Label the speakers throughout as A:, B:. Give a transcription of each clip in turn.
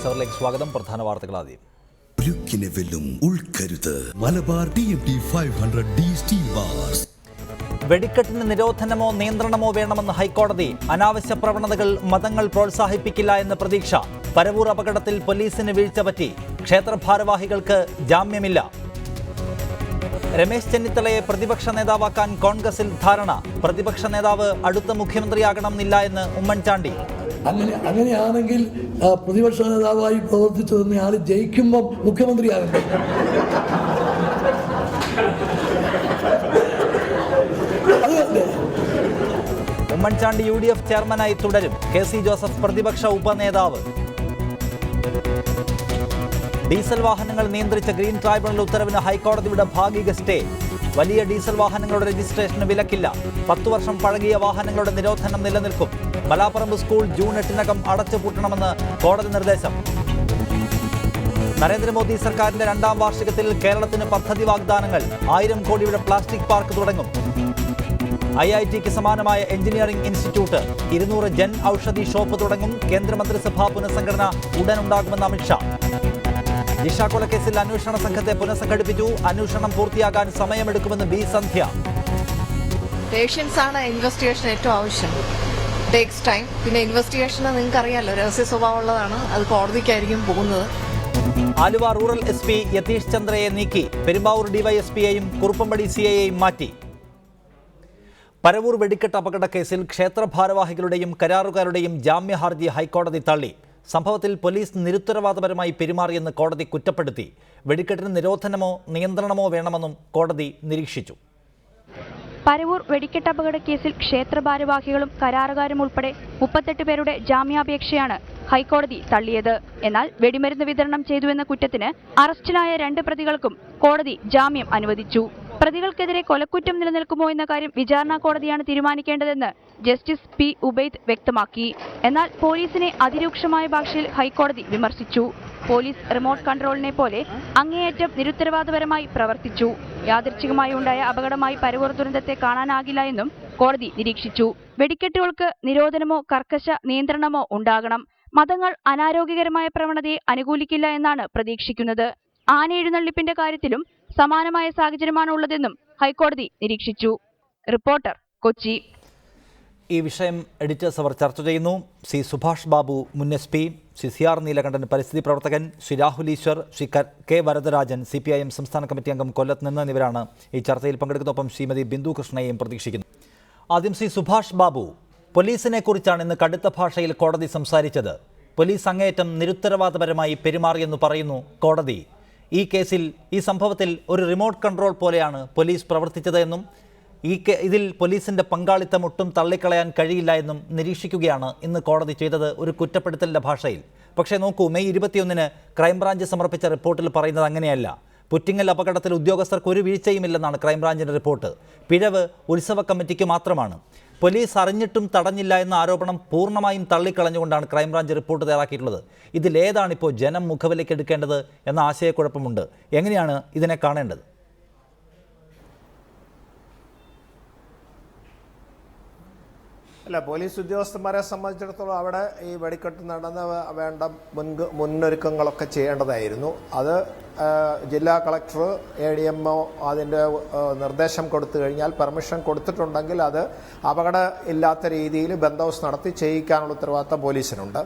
A: News അവറിലേക്ക് സ്വാഗതം. പ്രധാന വാർത്തകൾ ആദ്യം.
B: Malabar TMT 500D steel bars.
A: വെടിക്കെട്ടിന് നിരോധനമോ നിയന്ത്രണമോ വേണമെന്ന് ഹൈക്കോടതി. അനാവശ്യ പ്രവണതകൾ മതങ്ങൾ പ്രോത്സാഹിപ്പിക്കില്ല എന്ന് പ്രതീക്ഷ. പരവൂർ അപകടത്തിൽ പോലീസിന് വീഴ്ച പറ്റി. ക്ഷേത്ര ഭാരവാഹികൾക്ക് ജാമ്യമില്ല. രമേശ് ചെന്നിത്തലയെ പ്രതിപക്ഷ നേതാവാക്കാൻ കോൺഗ്രസിൽ ധാരണ. പ്രതിപക്ഷ നേതാവ് അടുത്ത മുഖ്യമന്ത്രിയാകണമെന്നില്ല എന്ന് ഉമ്മൻചാണ്ടി.
C: അങ്ങനെയാണെങ്കിൽ പ്രതിപക്ഷ നേതാവായി പ്രവർത്തിച്ചു തന്നെയാൾ ജയിക്കുമ്പോൾ മുഖ്യമന്ത്രിയാകട്ടെ.
A: ഉമ്മൻചാണ്ടി UDF ചെയർമാനായി തുടരും. KC ജോസഫ് പ്രതിപക്ഷ ഉപനേതാവ്. ഡീസൽ വാഹനങ്ങൾ നിയന്ത്രിച്ച ഗ്രീൻ ട്രൈബ്യൂണൽ ഉത്തരവിന് ഹൈക്കോടതിയുടെ ഭാഗിക സ്റ്റേ. വലിയ ഡീസൽ വാഹനങ്ങളുടെ രജിസ്ട്രേഷന് വിലക്കില്ല. 10 വർഷം പഴകിയ വാഹനങ്ങളുടെ നിരോധനം നിലനിൽക്കും. മലാപ്പറമ്പ് സ്കൂൾ ജൂൺ 8-നകം അടച്ചുപൂട്ടണമെന്ന് കോടതി നിർദ്ദേശം. നരേന്ദ്രമോദി സർക്കാരിന്റെ 2ാം വാർഷികത്തിൽ കേരളത്തിന് പദ്ധതി വാഗ്ദാനങ്ങൾ. 1000 കോടിയുടെ പ്ലാസ്റ്റിക് പാർക്ക് തുടങ്ങും. IITക്ക് സമാനമായ engineering institute. 200 Jan Aushadhi shop തുടങ്ങും. കേന്ദ്രമന്ത്രിസഭാ പുനഃസംഘടന ഉടൻ ഉണ്ടാകുമെന്ന് അമിത്ഷാ. ജിഷ കൊലക്കേസിൽ അന്വേഷണ സംഘത്തെ പുനഃസംഘടിപ്പിച്ചു. അന്വേഷണം പൂർത്തിയാകാൻ സമയമെടുക്കുമെന്ന് B സന്ധ്യ.
D: പേഷ്യൻസ് ആണ് ഇൻവെസ്റ്റിഗേഷൻ ഏറ്റവും ആവശ്യം. Takes time. പിന്നെ ഇൻവെസ്റ്റിഗേഷൻ നിങ്ങൾക്ക് അറിയാമല്ലോ, രഹസ്യ സ്വഭാവമുള്ളതാണ്. അത് കോടതിക്കായിരിക്കും പോകുന്നത്.
A: ആലുവ റൂറൽ SP യതീഷ് ചന്ദ്രയെ നീക്കി. പെരുമ്പാവൂർ DYSPയെയും കുറുപ്പമ്പടി CIയെയും മാറ്റി. പരവൂർ വെടിക്കെട്ട് അപകട കേസിൽ ക്ഷേത്ര ഭാരവാഹികളുടെയും കരാറുകാരുടെയും ജാമ്യ ഹർജി ഹൈക്കോടതി തള്ളി. സംഭവത്തിൽ പോലീസ് നിരുത്തരവാദപരമായി പെരുമാറിയെന്ന് കോടതി കുറ്റപ്പെടുത്തി. വെടിക്കെട്ടിന് നിരോധനമോ നിയന്ത്രണമോ വേണമെന്നും കോടതി നിരീക്ഷിച്ചു.
E: പരവൂർ വെടിക്കെട്ട് അപകട കേസിൽ ക്ഷേത്ര ഭാരവാഹികളും കരാറുകാരും ഉൾപ്പെടെ 38 പേരുടെ ജാമ്യാപേക്ഷയാണ് ഹൈക്കോടതി തള്ളിയത്. എന്നാൽ വെടിമരുന്ന് വിതരണം ചെയ്തുവെന്ന കുറ്റത്തിന് അറസ്റ്റിലായ 2 പ്രതികൾക്കും കോടതി ജാമ്യം അനുവദിച്ചു. പ്രതികൾക്കെതിരെ കൊലക്കുറ്റം നിലനിൽക്കുമോ എന്ന കാര്യം വിചാരണ കോടതിയാണ് തീരുമാനിക്കേണ്ടതെന്ന് ജസ്റ്റിസ് P ഉബൈദ് വ്യക്തമാക്കി. എന്നാൽ പോലീസിനെ അതിരൂക്ഷമായ ഭാഷയിൽ ഹൈക്കോടതി വിമർശിച്ചു. പോലീസ് റിമോട്ട് കൺട്രോളിനെ പോലെ അങ്ങേയറ്റം നിരുത്തരവാദപരമായി പ്രവർത്തിച്ചു. യാദൃച്ഛികമായി ഉണ്ടായ അപകടമായി പരവൂർ ദുരന്തത്തെ കാണാനാകില്ല എന്നും കോടതി നിരീക്ഷിച്ചു. വെടിക്കെട്ടുകൾക്ക് നിരോധനമോ കർക്കശ നിയന്ത്രണമോ ഉണ്ടാകണം. മതങ്ങൾ അനാരോഗ്യകരമായ പ്രവണതയെ അനുകൂലിക്കില്ല എന്നാണ് പ്രതീക്ഷിക്കുന്നത്. ആന എഴുന്നള്ളിപ്പിന്റെ കാര്യത്തിലും സമാനമായ സാഹചര്യമാണ് ഉള്ളതെന്നും ഹൈക്കോടതി നിരീക്ഷിച്ചു. റിപ്പോർട്ടർ, കൊച്ചി.
A: ഈ വിഷയം എഡിറ്റേഴ്സ് അവർ ചർച്ച ചെയ്യുന്നു. ശ്രീ സുഭാഷ് ബാബു മുൻ SP, ശ്രീ CR നീലകണ്ഠൻ പരിസ്ഥിതി പ്രവർത്തകൻ, ശ്രീ രാഹുൽ ഈശ്വർ, ശ്രീ K വരദരാജൻ CPIM സംസ്ഥാന കമ്മിറ്റി അംഗം കൊല്ലത്ത് നിന്ന് എന്നിവരാണ് ഈ ചർച്ചയിൽ പങ്കെടുക്കുന്നതൊപ്പം ശ്രീമതി ബിന്ദു കൃഷ്ണയെയും പ്രതീക്ഷിക്കുന്നു. ആദ്യം ശ്രീ സുഭാഷ് ബാബു, പോലീസിനെ കുറിച്ചാണ് ഇന്ന് കടുത്ത ഭാഷയിൽ കോടതി സംസാരിച്ചത്. പോലീസ് അങ്ങേയറ്റം നിരുത്തരവാദപരമായി പെരുമാറിയെന്ന് പറയുന്നു കോടതി. ഈ കേസിൽ, ഈ സംഭവത്തിൽ ഒരു റിമോട്ട് കൺട്രോൾ പോലെയാണ് പോലീസ് പ്രവർത്തിച്ചത് എന്നും ഇതിൽ പോലീസിന്റെ പങ്കാളിത്തം ഒട്ടും തള്ളിക്കളയാൻ കഴിയില്ല എന്നും നിരീക്ഷിക്കുകയാണ് ഇന്ന് കോടതി ചെയ്തത്, ഒരു കുറ്റപ്പെടുത്തലിന്റെ ഭാഷയിൽ. പക്ഷേ നോക്കൂ, മെയ് 21-ന് ക്രൈംബ്രാഞ്ച് സമർപ്പിച്ച റിപ്പോർട്ടിൽ പറയുന്നത് അങ്ങനെയല്ല. പുറ്റിങ്ങൽ അപകടത്തിൽ ഉദ്യോഗസ്ഥർക്ക് ഒരു വീഴ്ചയുമില്ലെന്നാണ് ക്രൈംബ്രാഞ്ചിന്റെ റിപ്പോർട്ട്. പിഴവ് ഉത്സവ കമ്മിറ്റിക്ക് മാത്രമാണ്. പോലീസ് അറിഞ്ഞിട്ടും തടഞ്ഞില്ല എന്ന ആരോപണം പൂർണ്ണമായും തള്ളിക്കളഞ്ഞുകൊണ്ടാണ് ക്രൈംബ്രാഞ്ച് റിപ്പോർട്ട് തയ്യാറാക്കിയിട്ടുള്ളത്. ഇതിലേതാണിപ്പോൾ ജനം മുഖവിലേക്ക് എടുക്കേണ്ടത് എന്ന ആശയക്കുഴപ്പമുണ്ട്. എങ്ങനെയാണ് ഇതിനെ കാണേണ്ടത്?
F: അല്ല, പോലീസ് ഉദ്യോഗസ്ഥന്മാരെ സംബന്ധിച്ചിടത്തോളം അവിടെ ഈ വെടിക്കെട്ട് നടന്ന വേണ്ട മുന്നൊരുക്കങ്ങളൊക്കെ ചെയ്യേണ്ടതായിരുന്നു. അത് ജില്ലാ കളക്ടർ ADMO അതിൻ്റെ നിർദ്ദേശം കൊടുത്തു കഴിഞ്ഞാൽ, പെർമിഷൻ കൊടുത്തിട്ടുണ്ടെങ്കിൽ അത് അപകടം ഇല്ലാത്ത രീതിയിൽ ബന്ദോബസ്ത് നടത്തി ചെയ്യിക്കാനുള്ള ഉത്തരവാദിത്തം പോലീസിനുണ്ട്.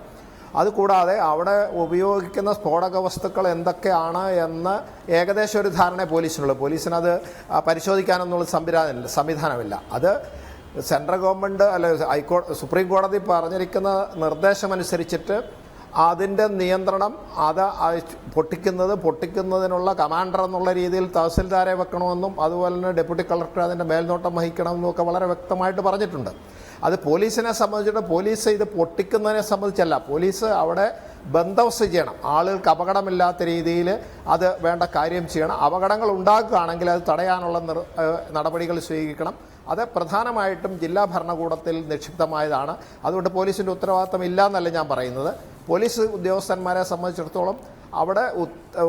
F: അതുകൂടാതെ അവിടെ ഉപയോഗിക്കുന്ന സ്ഫോടക വസ്തുക്കൾ എന്തൊക്കെയാണ് എന്ന് ഏകദേശം ഒരു ധാരണ പോലീസിനുള്ളൂ. പോലീസിനത് പരിശോധിക്കാനൊന്നുള്ള സംവിധാനമില്ല. അത് സെൻട്രൽ ഗവൺമെൻറ് സുപ്രീം കോടതി പറഞ്ഞിരിക്കുന്ന നിർദ്ദേശമനുസരിച്ചിട്ട് അതിൻ്റെ നിയന്ത്രണം, അത് പൊട്ടിക്കുന്നതിനുള്ള കമാൻഡർ എന്നുള്ള രീതിയിൽ തഹസിൽദാരെ വെക്കണമെന്നും അതുപോലെ തന്നെ ഡെപ്യൂട്ടി കളക്ടർ അതിൻ്റെ മേൽനോട്ടം വഹിക്കണമെന്നും ഒക്കെ വളരെ വ്യക്തമായിട്ട് പറഞ്ഞിട്ടുണ്ട്. അത് പോലീസിനെ സംബന്ധിച്ചിട്ട് പോലീസ് ഇത് പൊട്ടിക്കുന്നതിനെ സംബന്ധിച്ചല്ല, പോലീസ് അവിടെ ബന്ദോബസ്ത് ചെയ്യണം. ആളുകൾക്ക് അപകടമില്ലാത്ത രീതിയിൽ അത് വേണ്ട കാര്യം ചെയ്യണം. അപകടങ്ങൾ ഉണ്ടാക്കുകയാണെങ്കിൽ അത് തടയാനുള്ള നടപടികൾ സ്വീകരിക്കണം. അത് പ്രധാനമായിട്ടും ജില്ലാ ഭരണകൂടത്തിൽ നിക്ഷിപ്തമായതാണ്. അതുകൊണ്ട് പോലീസിൻ്റെ ഉത്തരവാദിത്തം ഇല്ല എന്നല്ല ഞാൻ പറയുന്നത്. പോലീസ് ഉദ്യോഗസ്ഥന്മാരെ സംബന്ധിച്ചിടത്തോളം അവിടെ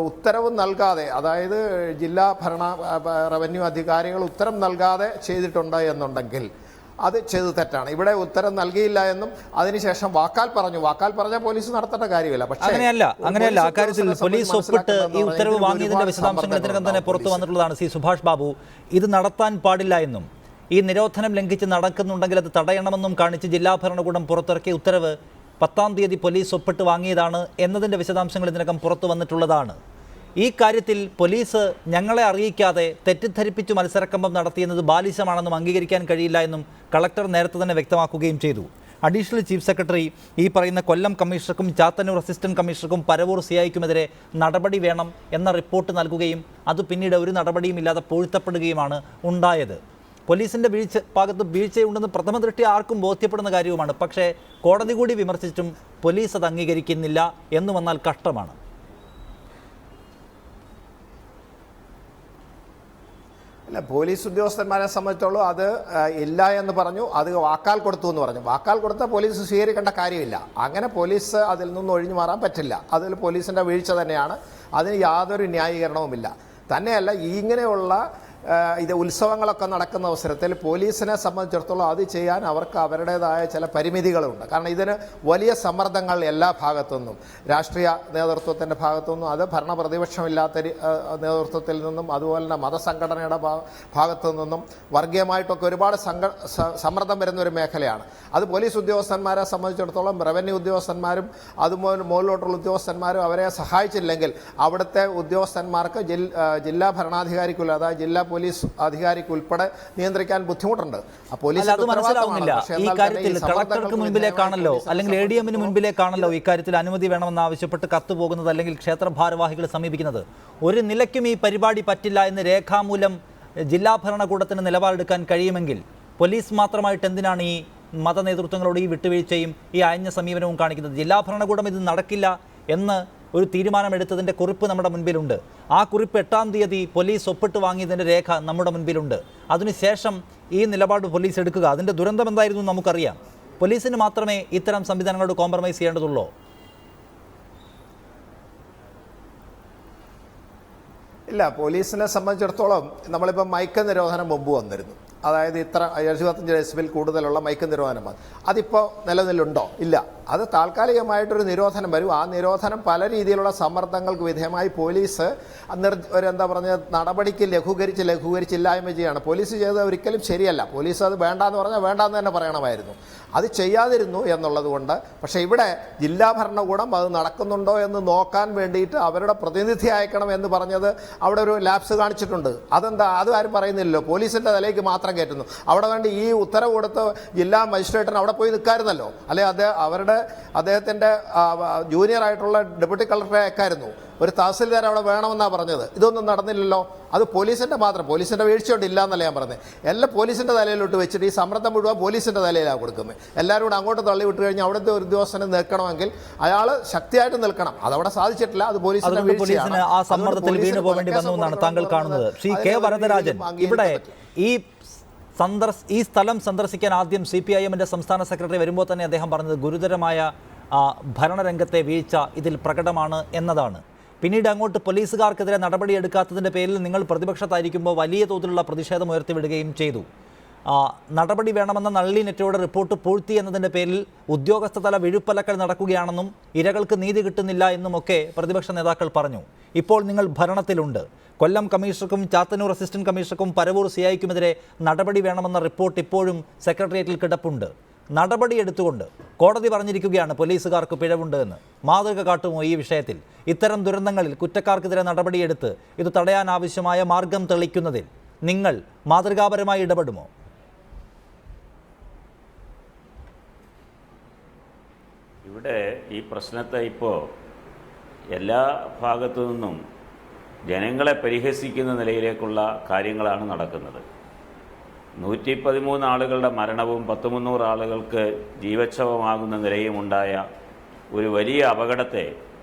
F: ഉത്തരവ് നൽകാതെ, അതായത് ജില്ലാ റവന്യൂ അധികാരികൾ ഉത്തരം നൽകാതെ ചെയ്തിട്ടുണ്ട് എന്നുണ്ടെങ്കിൽ അത് ചെയ്ത് തെറ്റാണ്. ഇവിടെ ഉത്തരം നൽകിയില്ല എന്നും അതിനുശേഷം വാക്കാൽ പറഞ്ഞ പോലീസ് നടത്തേണ്ട കാര്യമില്ല. പക്ഷേ
A: അങ്ങനെയല്ല അക്കാര്യത്തിൽ പോലീസ് ഒപ്പിട്ട് ഈ ഉത്തരവ് വാങ്ങിയതിന്റെ വിശദാംശങ്ങൾ ഇതിനകം തന്നെ പുറത്തു വന്നിട്ടുള്ളതാണ്. സി സുഭാഷ് ബാബു, ഇത് നടത്താൻ പാടില്ല എന്നും ഈ നിരോധനം ലംഘിച്ച് നടക്കുന്നുണ്ടെങ്കിൽ അത് തടയണമെന്നും കാണിച്ച് ജില്ലാ ഭരണകൂടം പുറത്തിറക്കിയ ഉത്തരവ് 10-ാം തീയതി പോലീസ് ഒപ്പിട്ട് വാങ്ങിയതാണ് എന്നതിന്റെ വിശദാംശങ്ങൾ ഇതിനകം പുറത്തു വന്നിട്ടുള്ളതാണ്. ഈ കാര്യത്തിൽ പോലീസ് ഞങ്ങളെ അറിയിക്കാതെ തെറ്റിദ്ധരിപ്പിച്ചു മത്സരക്കമ്പം നടത്തിയെന്നത് ബാലിശമാണെന്നും അംഗീകരിക്കാൻ കഴിയില്ല എന്നും കളക്ടർ നേരത്തെ തന്നെ വ്യക്തമാക്കുകയും ചെയ്തു. അഡീഷണൽ ചീഫ് സെക്രട്ടറി ഈ പറയുന്ന കൊല്ലം കമ്മീഷണർക്കും ചാത്തന്നൂർ അസിസ്റ്റന്റ് കമ്മീഷണർക്കും പരവൂർ സിഐക്കുമെതിരെ നടപടി വേണം എന്ന റിപ്പോർട്ട് നൽകുകയും അത് പിന്നീട് ഒരു നടപടിയും ഇല്ലാതെ പൂഴ്ത്തപ്പെടുകയുമാണ് ഉണ്ടായത്. പോലീസിൻ്റെ ഭാഗത്ത് വീഴ്ചയുണ്ടെന്ന് പ്രഥമ ദൃഷ്ടി ആർക്കും ബോധ്യപ്പെടുന്ന കാര്യവുമാണ്. പക്ഷേ കോടതി കൂടി വിമർശിച്ചിട്ടും പോലീസ് അത് അംഗീകരിക്കുന്നില്ല എന്ന് വന്നാൽ കഷ്ടമാണ്.
F: അല്ല, പോലീസ് ഉദ്യോഗസ്ഥന്മാരെ സംബന്ധിച്ചോളം അത് ഇല്ല എന്ന് പറഞ്ഞു, അത് വാക്കാൽ കൊടുത്തു എന്ന് പറഞ്ഞു. വാക്കാൽ കൊടുത്താൽ പോലീസ് സ്വീകരിക്കേണ്ട കാര്യമില്ല. അങ്ങനെ പോലീസ് അതിൽ നിന്ന് ഒഴിഞ്ഞു മാറാൻ പറ്റില്ല. അതിൽ പോലീസിൻ്റെ വീഴ്ച തന്നെയാണ്. അതിന് യാതൊരു ന്യായീകരണവുമില്ല. തന്നെയല്ല, ഇങ്ങനെയുള്ള ഇത് ഉത്സവങ്ങളൊക്കെ നടക്കുന്ന അവസരത്തിൽ പോലീസിനെ സംബന്ധിച്ചിടത്തോളം അത് ചെയ്യാൻ അവർക്ക് അവരുടേതായ ചില പരിമിതികളുണ്ട്. കാരണം ഇതിന് വലിയ സമ്മർദ്ദങ്ങൾ എല്ലാ ഭാഗത്തുനിന്നും, രാഷ്ട്രീയ നേതൃത്വത്തിൻ്റെ ഭാഗത്തുനിന്നും, അത് ഭരണപ്രതിപക്ഷമില്ലാത്ത നേതൃത്വത്തിൽ നിന്നും, അതുപോലെ തന്നെ മതസംഘടനയുടെ ഭാഗത്തു നിന്നും വർഗീയമായിട്ടൊക്കെ ഒരുപാട് സമ്മർദ്ദം വരുന്ന ഒരു മേഖലയാണ്. അത് പോലീസ് ഉദ്യോഗസ്ഥന്മാരെ സംബന്ധിച്ചിടത്തോളം റവന്യൂ ഉദ്യോഗസ്ഥന്മാരും അതുപോലെ മുകളിലോട്ടുള്ള ഉദ്യോഗസ്ഥന്മാരും അവരെ സഹായിച്ചില്ലെങ്കിൽ അവിടുത്തെ ഉദ്യോഗസ്ഥന്മാർക്ക് ജില്ലാ ഭരണാധികാരിക്കുള്ള, അതായത് ജില്ലാ പോലീസ് അധികാരിക്ക് ഉൾപ്പെടെ നിയന്ത്രിക്കാൻ ബുദ്ധിമുട്ടുണ്ട്.
A: അത് മനസ്സിലാവുന്നില്ല. ഈ കാര്യത്തിൽ കളക്ടർക്ക് മുൻപിലേക്കാണല്ലോ അല്ലെങ്കിൽ ADM-ന് മുൻപിലേക്കാണല്ലോ ഈ കാര്യത്തിൽ അനുമതി വേണമെന്ന് ആവശ്യപ്പെട്ട് കത്ത് പോകുന്നത്, അല്ലെങ്കിൽ ക്ഷേത്ര ഭാരവാഹികളെ സമീപിക്കുന്നത്. ഒരു നിലയ്ക്കും ഈ പരിപാടി പറ്റില്ല എന്ന് രേഖാമൂലം ജില്ലാ ഭരണകൂടത്തിന് നിലപാടെടുക്കാൻ കഴിയുമെങ്കിൽ പോലീസ് മാത്രമായിട്ട് എന്തിനാണ് ഈ മത നേതൃത്വങ്ങളോട് ഈ വിട്ടുവീഴ്ചയും ഈ അയഞ്ഞ സമീപനവും കാണിക്കുന്നത്? ജില്ലാ ഭരണകൂടം ഇത് നടക്കില്ല എന്ന് ഒരു തീരുമാനമെടുത്തതിൻ്റെ കുറിപ്പ് നമ്മുടെ മുൻപിലുണ്ട്. ആ കുറിപ്പ് 8-ാം തീയതി പോലീസ് ഒപ്പിട്ട് വാങ്ങിയതിൻ്റെ രേഖ നമ്മുടെ മുൻപിലുണ്ട്. അതിനുശേഷം ഈ നിലപാട് പോലീസ് എടുക്കുക, അതിൻ്റെ ദുരന്തം എന്തായിരുന്നു നമുക്കറിയാം. പോലീസിന് മാത്രമേ ഇത്തരം സംവിധാനങ്ങളോട് കോംപ്രമൈസ് ചെയ്യേണ്ടതുള്ളൂ.
F: ഇല്ല, പോലീസിനെ സംബന്ധിച്ചിടത്തോളം നമ്മളിപ്പോൾ മയക്ക നിരോധനം മുമ്പ് വന്നിരുന്നു. അതായത് ഇത്ര 75 ഡെസിബിൽ കൂടുതലുള്ള മയക്ക നിരോധനം അതിപ്പോൾ നിലനിലുണ്ടോ? ഇല്ല. അത് താൽക്കാലികമായിട്ടൊരു നിരോധനം വരും. ആ നിരോധനം പല രീതിയിലുള്ള സമ്മർദ്ദങ്ങൾക്ക് വിധേയമായി പോലീസ് എന്താ പറഞ്ഞത് നടപടിക്ക് ലഘൂകരിച്ചില്ലായ്മ ചെയ്യുകയാണ്. പോലീസ് ചെയ്തത് ഒരിക്കലും ശരിയല്ല. പോലീസ് അത് വേണ്ടാന്ന് പറഞ്ഞാൽ വേണ്ടാന്ന് തന്നെ പറയണമായിരുന്നു. അത് ചെയ്യാതിരുന്നു എന്നുള്ളത് കൊണ്ട്. പക്ഷേ ഇവിടെ ജില്ലാ ഭരണകൂടം അത് നടക്കുന്നുണ്ടോ എന്ന് നോക്കാൻ വേണ്ടിയിട്ട് അവരുടെ പ്രതിനിധി അയക്കണം എന്ന് പറഞ്ഞത് അവിടെ ഒരു ലാപ്സ് കാണിച്ചിട്ടുണ്ട്. അതെന്താ? അത് ആരും പറയുന്നില്ലല്ലോ. പോലീസിൻ്റെ തലയ്ക്ക് മാത്രം കയറ്റുന്നു. അവിടെ വേണ്ടി ഈ ഉത്തരവ് കൊടുത്ത് ജില്ലാ മജിസ്ട്രേറ്റിന് അവിടെ പോയി നിൽക്കാമായിരുന്നല്ലോ. അല്ലെ, അദ്ദേഹത്തിൻ്റെ ജൂനിയർ ആയിട്ടുള്ള ഡെപ്യൂട്ടി കളക്ടറെ അയക്കായിരുന്നു. ഒരു തഹസിൽദാർ അവിടെ വേണമെന്നാണ് പറഞ്ഞത്. ഇതൊന്നും നടന്നില്ലല്ലോ. അത് പോലീസിൻ്റെ വീഴ്ചയോട് ഇല്ല എന്നല്ല ഞാൻ പറഞ്ഞത്. എല്ലാം പോലീസിൻ്റെ തലയിലോട്ട് വെച്ചിട്ട് ഈ സമ്മർദ്ദം മുഴുവൻ പോലീസിൻ്റെ തലയിലാണ് കൊടുക്കുന്നത്. എല്ലാവരും കൂടെ അങ്ങോട്ട് തള്ളി വിട്ട് കഴിഞ്ഞാൽ അവിടുത്തെ ഒരു ഉദ്യോഗസ്ഥനെ നിൽക്കണമെങ്കിൽ അയാൾ ശക്തിയായിട്ട് നിൽക്കണം. അതവിടെ സാധിച്ചിട്ടില്ല. അത് പോലീസിന്റെ വീഴ്ചയാണ്.
A: ആ സമ്മർദ്ദത്തിൽ വീണു പോകേണ്ടി വന്നു എന്നാണ് താങ്കൾ കാണുന്നത്. ശ്രീ കെ വരദരാജൻ, ഇവിടെ ഈ സ്ഥലം സന്ദർശിക്കാൻ ആദ്യം CPIM-ന്റെ സംസ്ഥാന സെക്രട്ടറി വരുമ്പോൾ തന്നെ അദ്ദേഹം പറഞ്ഞത് ഗുരുതരമായ ഭരണരംഗത്തെ വീഴ്ച ഇതിൽ പ്രകടമാണ് എന്നതാണ്. പിന്നീട് അങ്ങോട്ട് പോലീസുകാർക്കെതിരെ നടപടിയെടുക്കാത്തതിൻ്റെ പേരിൽ നിങ്ങൾ പ്രതിപക്ഷത്തായിരിക്കുമ്പോൾ വലിയ തോതിലുള്ള പ്രതിഷേധം ഉയർത്തിവിടുകയും ചെയ്തു. നടപടി വേണമെന്ന നള്ളി നെറ്റോടെ റിപ്പോർട്ട് പൂഴ്ത്തി എന്നതിൻ്റെ പേരിൽ ഉദ്യോഗസ്ഥതല വിഴുപ്പലക്കൽ നടക്കുകയാണെന്നും ഇരകൾക്ക് നീതി കിട്ടുന്നില്ല എന്നുമൊക്കെ പ്രതിപക്ഷ നേതാക്കൾ പറഞ്ഞു. ഇപ്പോൾ നിങ്ങൾ ഭരണത്തിലുണ്ട്. കൊല്ലം കമ്മീഷണർക്കും ചാത്തന്നൂർ അസിസ്റ്റന്റ് കമ്മീഷണർക്കും പരവൂർ CIക്കുമെതിരെ നടപടി വേണമെന്ന റിപ്പോർട്ട് ഇപ്പോഴും സെക്രട്ടേറിയറ്റിൽ കിടപ്പുണ്ട്. നടപടിയെടുത്തുകൊണ്ട് കോടതി പറഞ്ഞിരിക്കുകയാണ് പോലീസുകാർക്ക് പിഴവുണ്ട് എന്ന്. മാതൃക കാട്ടുമോ ഈ വിഷയത്തിൽ? ഇത്തരം ദുരന്തങ്ങളിൽ കുറ്റക്കാർക്കെതിരെ നടപടിയെടുത്ത് ഇത് തടയാനാവശ്യമായ മാർഗം തെളിക്കുന്നതിൽ നിങ്ങൾ മാതൃകാപരമായി ഇടപെടുമോ?
G: ഇവിടെ ഈ പ്രശ്നത്തെ ഇപ്പോൾ എല്ലാ ഭാഗത്തു നിന്നും ജനങ്ങളെ പരിഹസിക്കുന്ന നിലയിലേക്കുള്ള കാര്യങ്ങളാണ് നടക്കുന്നത്. 113 ആളുകളുടെ മരണവും 100-300 ആളുകൾക്ക് ജീവച്ഛവമാകുന്ന നിലയും ഉണ്ടായ ഒരു വലിയ അപകടത്തെ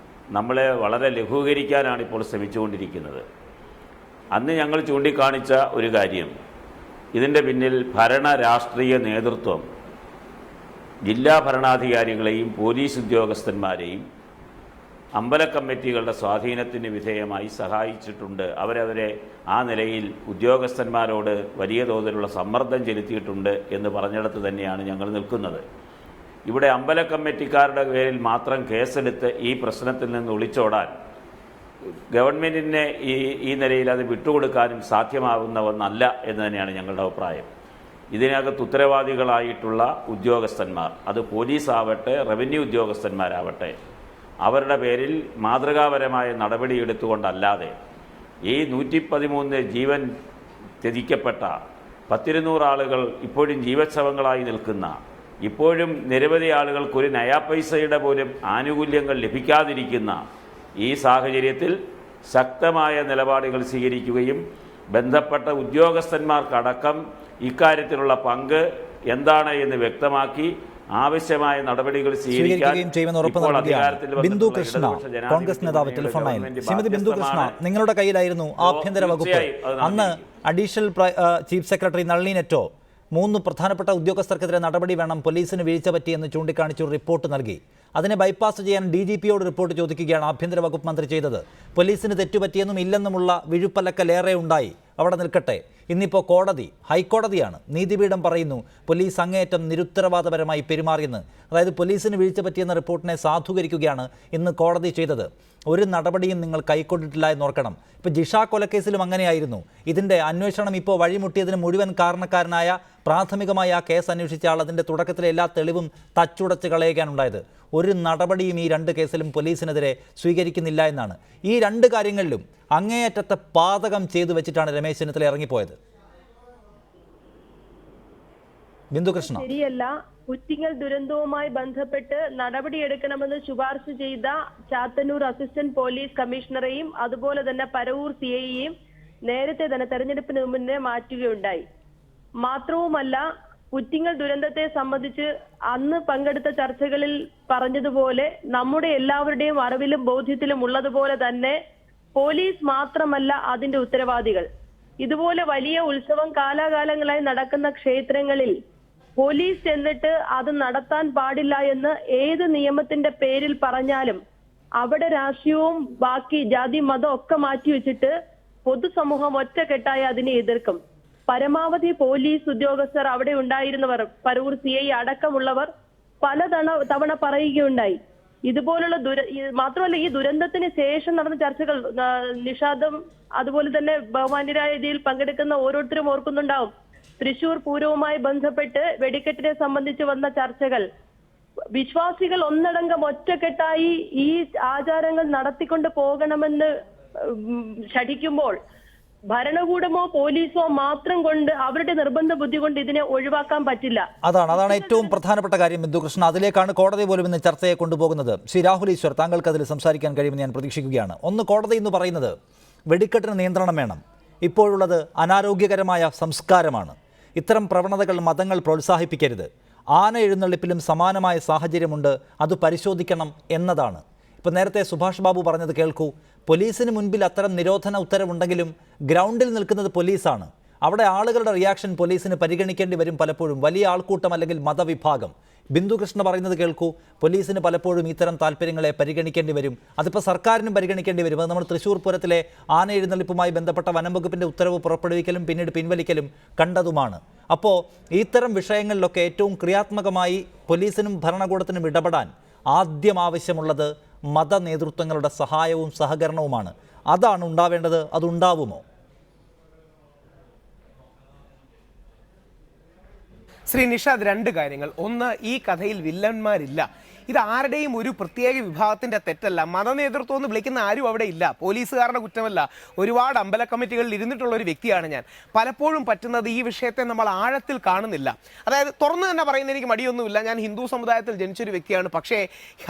G: നമ്മളെ വളരെ ലഘൂകരിക്കാനാണ് ഇപ്പോൾ ശ്രമിച്ചുകൊണ്ടിരിക്കുന്നത്. അന്ന് ഞങ്ങൾ ചൂണ്ടിക്കാണിച്ച ഒരു കാര്യം, ഇതിൻ്റെ പിന്നിൽ ഭരണ രാഷ്ട്രീയ നേതൃത്വം ജില്ലാ ഭരണാധികാരികളെയും പോലീസ് ഉദ്യോഗസ്ഥന്മാരെയും അമ്പല കമ്മിറ്റികളുടെ സ്വാധീനത്തിന് വിധേയമായി സഹായിച്ചിട്ടുണ്ട്. അവരവരെ ആ നിലയിൽ ഉദ്യോഗസ്ഥന്മാരോട് വലിയ തോതിലുള്ള സമ്മർദ്ദം ചെലുത്തിയിട്ടുണ്ട് എന്ന് പറഞ്ഞിടത്ത് തന്നെയാണ് ഞങ്ങൾ നിൽക്കുന്നത്. ഇവിടെ അമ്പല കമ്മിറ്റിക്കാരുടെ പേരിൽ മാത്രം കേസെടുത്ത് ഈ പ്രശ്നത്തിൽ നിന്ന് ഒളിച്ചോടാൻ ഗവൺമെൻറ്റിനെ ഈ നിലയിൽ അത് വിട്ടുകൊടുക്കാനും സാധ്യമാകുന്ന ഒന്നല്ല എന്ന് തന്നെയാണ് ഞങ്ങളുടെ അഭിപ്രായം. ഇതിനകത്ത് ഉത്തരവാദികളായിട്ടുള്ള ഉദ്യോഗസ്ഥന്മാർ, അത് പോലീസാവട്ടെ റവന്യൂ ഉദ്യോഗസ്ഥന്മാരാവട്ടെ, അവരുടെ പേരിൽ മാതൃകാപരമായ നടപടിയെടുത്തുകൊണ്ടല്ലാതെ ഈ 113 ജീവൻ ത്യജിക്കപ്പെട്ട 100-200 ആളുകൾ ഇപ്പോഴും ജീവച്ഛവങ്ങളായി നിൽക്കുന്ന, ഇപ്പോഴും നിരവധി ആളുകൾക്കൊരു നയാ പൈസയുടെ പോലും ആനുകൂല്യങ്ങൾ ലഭിക്കാതിരിക്കുന്ന ഈ സാഹചര്യത്തിൽ ശക്തമായ നിലപാടുകൾ സ്വീകരിക്കുകയും ബന്ധപ്പെട്ട ഉദ്യോഗസ്ഥന്മാർക്കടക്കം ഇക്കാര്യത്തിലുള്ള പങ്ക് എന്താണ് എന്ന് വ്യക്തമാക്കി ആവശ്യമായ നടപടികൾ
A: സ്വീകരിക്കുകയും ചെയ്യുമെന്ന് ഉറപ്പ് നൽകുകയാണ്. ബിന്ദു കൃഷ്ണ, കോൺഗ്രസ് നേതാവ്, ടെലിഫോൺ ലൈൻ. ശ്രീമതി ബിന്ദു കൃഷ്ണ, നിങ്ങളുടെ കയ്യിലായിരുന്നു ആഭ്യന്തര വകുപ്പ്. അന്ന് അഡീഷണൽ ചീഫ് സെക്രട്ടറി നളിനി നെറ്റോ 3 പ്രധാനപ്പെട്ട ഉദ്യോഗസ്ഥർക്കെതിരെ നടപടി വേണം, പോലീസിന് വീഴ്ച പറ്റിയെന്ന് ചൂണ്ടിക്കാണിച്ചു റിപ്പോർട്ട് നൽകി. അതിനെ ബൈപ്പാസ് ചെയ്യാൻ DGPയോട് റിപ്പോർട്ട് ചോദിക്കുകയാണ് ആഭ്യന്തര വകുപ്പ് മന്ത്രി ചെയ്തത്. പോലീസിന് തെറ്റുപറ്റിയെന്നും ഇല്ലെന്നുമുള്ള വിഴുപ്പലക്കലേറെ ഉണ്ടായി, അവിടെ നിൽക്കട്ടെ. ഇന്നിപ്പോൾ കോടതി, ഹൈക്കോടതിയാണ്, നീതിപീഠം പറയുന്നു പോലീസ് അങ്ങേയറ്റം നിരുത്തരവാദപരമായി പെരുമാറിയെന്ന്. അതായത് പോലീസിന് വീഴ്ച പറ്റിയെന്ന റിപ്പോർട്ടിനെ സാധൂകരിക്കുകയാണ് ഇന്ന് കോടതി ചെയ്തത്. ഒരു നടപടിയും നിങ്ങൾ കൈക്കൊണ്ടിട്ടില്ല എന്നോർക്കണം. ഇപ്പോൾ ജിഷ കൊലക്കേസിലും അങ്ങനെയായിരുന്നു. ഇതിൻ്റെ അന്വേഷണം ഇപ്പോൾ വഴിമുട്ടിയതിന് മുഴുവൻ കാരണക്കാരനായ പ്രാഥമികമായി ആ കേസ് അന്വേഷിച്ച ആൾ അതിൻ്റെ തുടക്കത്തിലെ എല്ലാ തെളിവും തച്ചുടച്ച് കളയുകയാണുണ്ടായത്. ഒരു നടപടിയും ഈ 2 കേസിലും പോലീസിനെതിരെ സ്വീകരിക്കുന്നില്ല എന്നാണ്. ഈ 2 കാര്യങ്ങളിലും അങ്ങേയറ്റത്തെ പാതകം ചെയ്തു വെച്ചിട്ടാണ് രമേശ് ചെന്നിത്തല ഇറങ്ങിപ്പോയത്. ബിന്ദു കൃഷ്ണ,
H: ശരിയല്ല. കുറ്റിങ്ങൽ ദുരന്തവുമായി ബന്ധപ്പെട്ട് നടപടിയെടുക്കണമെന്ന് ശുപാർശ ചെയ്ത ചാത്തന്നൂർ അസിസ്റ്റന്റ് പോലീസ് കമ്മീഷണറെയും അതുപോലെ തന്നെ പരവൂർ CIയെയും നേരത്തെ തന്നെ തെരഞ്ഞെടുപ്പിന് മുന്നേ മാറ്റുകയുണ്ടായി. മാത്രവുമല്ല, കുറ്റിങ്ങൽ ദുരന്തത്തെ സംബന്ധിച്ച് അന്ന് പങ്കെടുത്ത ചർച്ചകളിൽ പറഞ്ഞതുപോലെ നമ്മുടെ എല്ലാവരുടെയും അറിവിലും ബോധ്യത്തിലും ഉള്ളതുപോലെ തന്നെ പോലീസ് മാത്രമല്ല അതിന്റെ ഉത്തരവാദികൾ. ഇതുപോലെ വലിയ ഉത്സവം കാലാകാലങ്ങളായി നടക്കുന്ന ക്ഷേത്രങ്ങളിൽ പോലീസ് എന്നിട്ട് അത് നടത്താൻ പാടില്ല എന്ന് ഏത് നിയമത്തിന്റെ പേരിൽ പറഞ്ഞാലും അവിടെ രാഷ്ട്രീയവും ബാക്കി ജാതി മതം ഒക്കെ മാറ്റിവെച്ചിട്ട് പൊതുസമൂഹം ഒറ്റക്കെട്ടായി അതിനെ എതിർക്കും. പരമാവധി പോലീസ് ഉദ്യോഗസ്ഥർ അവിടെ ഉണ്ടായിരുന്നവർ, പരവൂർ CI അടക്കമുള്ളവർ പലതവണ പറയുകയുണ്ടായി. ഇതുപോലുള്ള മാത്രമല്ല, ഈ ദുരന്തത്തിന് ശേഷം നടന്ന ചർച്ചകൾ നിഷാദം അതുപോലെ തന്നെ ബഹുമാന്യരായ രീതിയിൽ പങ്കെടുക്കുന്ന ഓരോരുത്തരും ഓർക്കുന്നുണ്ടാവും. തൃശൂർ പൂരവുമായി ബന്ധപ്പെട്ട് വെടിക്കെട്ടിനെ സംബന്ധിച്ച് വന്ന ചർച്ചകൾ, വിശ്വാസികൾ ഒന്നടങ്കം ഒറ്റക്കെട്ടായി ഈ ആചാരങ്ങൾ നടത്തിക്കൊണ്ട് പോകണമെന്ന് ശഠിക്കുമ്പോൾ ഭരണകൂടമോ പോലീസോ മാത്രം കൊണ്ട് അവരുടെ നിർബന്ധ ബുദ്ധി കൊണ്ട് ഇതിനെ ഒഴിവാക്കാൻ പറ്റില്ല.
A: അതാണ് ഏറ്റവും പ്രധാനപ്പെട്ട കാര്യം ബിന്ദു കൃഷ്ണ. അതിലേക്കാണ് കോടതി പോലും ഇന്ന് ചർച്ചയെ കൊണ്ടുപോകുന്നത്. ശ്രീ രാഹുൽ ഈശ്വർ, താങ്കൾക്ക് അതിൽ സംസാരിക്കാൻ കഴിയുമെന്ന് ഞാൻ പ്രതീക്ഷിക്കുകയാണ്. ഒന്ന്, കോടതി എന്ന് പറയുന്നത് വെടിക്കെട്ടിന് നിയന്ത്രണം വേണം, ഇപ്പോഴുള്ളത് അനാരോഗ്യകരമായ സംസ്കാരമാണ്, ഇത്തരം പ്രവണതകൾ മതങ്ങൾ പ്രോത്സാഹിപ്പിക്കരുത്, ആന എഴുന്നള്ളിപ്പിലും സമാനമായ സാഹചര്യമുണ്ട്, അത് പരിശോധിക്കണം എന്നതാണ്. ഇപ്പോൾ നേരത്തെ സുഭാഷ് ബാബു പറഞ്ഞത് കേൾക്കൂ. പോലീസിന് മുൻപിൽ അത്തരം നിരോധന ഉത്തരവുണ്ടെങ്കിലും ഗ്രൗണ്ടിൽ നിൽക്കുന്നത് പോലീസാണ്. അവിടെ ആളുകളുടെ റിയാക്ഷൻ പോലീസിന് പരിഗണിക്കേണ്ടി വരും പലപ്പോഴും, വലിയ ആൾക്കൂട്ടം അല്ലെങ്കിൽ മതവിഭാഗം. ബിന്ദു കൃഷ്ണ പറയുന്നത് കേൾക്കൂ, പോലീസിന് പലപ്പോഴും ഇത്തരം താല്പര്യങ്ങളെ പരിഗണിക്കേണ്ടി വരും, അതിപ്പോൾ സർക്കാരിനും പരിഗണിക്കേണ്ടി വരും. അത് നമ്മൾ തൃശ്ശൂർ പൂരത്തിലെ ആന എഴുന്നള്ളിപ്പുമായി ബന്ധപ്പെട്ട വനംവകുപ്പിൻ്റെ ഉത്തരവ് പുറപ്പെടുവിക്കലും പിന്നീട് പിൻവലിക്കലും കണ്ടതുമാണ്. അപ്പോൾ ഇത്തരം വിഷയങ്ങളിലൊക്കെ ഏറ്റവും ക്രിയാത്മകമായി പോലീസിനും ഭരണകൂടത്തിനും ഇടപെടാൻ ആദ്യം ആവശ്യമുള്ളത് മത നേതൃത്വങ്ങളുടെ സഹായവും സഹകരണവുമാണ്. അതാണ് ഉണ്ടാവേണ്ടത്. അതുണ്ടാവുമോ?
I: ശ്രീ നിഷാദ്, 2 കാര്യങ്ങൾ. ഒന്ന്, ഈ കഥയിൽ വില്ലന്മാരില്ല. ഇത് ആരുടെയും ഒരു പ്രത്യേക വിഭാഗത്തിന്റെ തെറ്റല്ല. മതനേതൃത്വം എന്ന് വിളിക്കുന്ന ആരും അവിടെ ഇല്ല. പോലീസുകാരുടെ കുറ്റമല്ല. ഒരുപാട് അമ്പല കമ്മിറ്റികളിൽ ഇരുന്നിട്ടുള്ള ഒരു വ്യക്തിയാണ് ഞാൻ. പലപ്പോഴും പറ്റുന്നത് ഈ വിഷയത്തെ നമ്മൾ ആഴത്തിൽ കാണുന്നില്ല. അതായത് തുറന്നു തന്നെ പറയുന്ന എനിക്ക് മടിയൊന്നുമില്ല, ഞാൻ ഹിന്ദു സമുദായത്തിൽ ജനിച്ചൊരു വ്യക്തിയാണ്. പക്ഷേ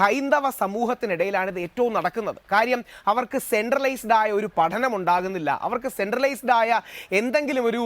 I: ഹൈന്ദവ സമൂഹത്തിനിടയിലാണ് ഇത് ഏറ്റവും നടക്കുന്നത്. കാര്യം, അവർക്ക് സെൻട്രലൈസ്ഡ് ആയ ഒരു പഠനം ഉണ്ടാകുന്നില്ല, അവർക്ക് സെൻട്രലൈസ്ഡ് ആയ എന്തെങ്കിലും ഒരു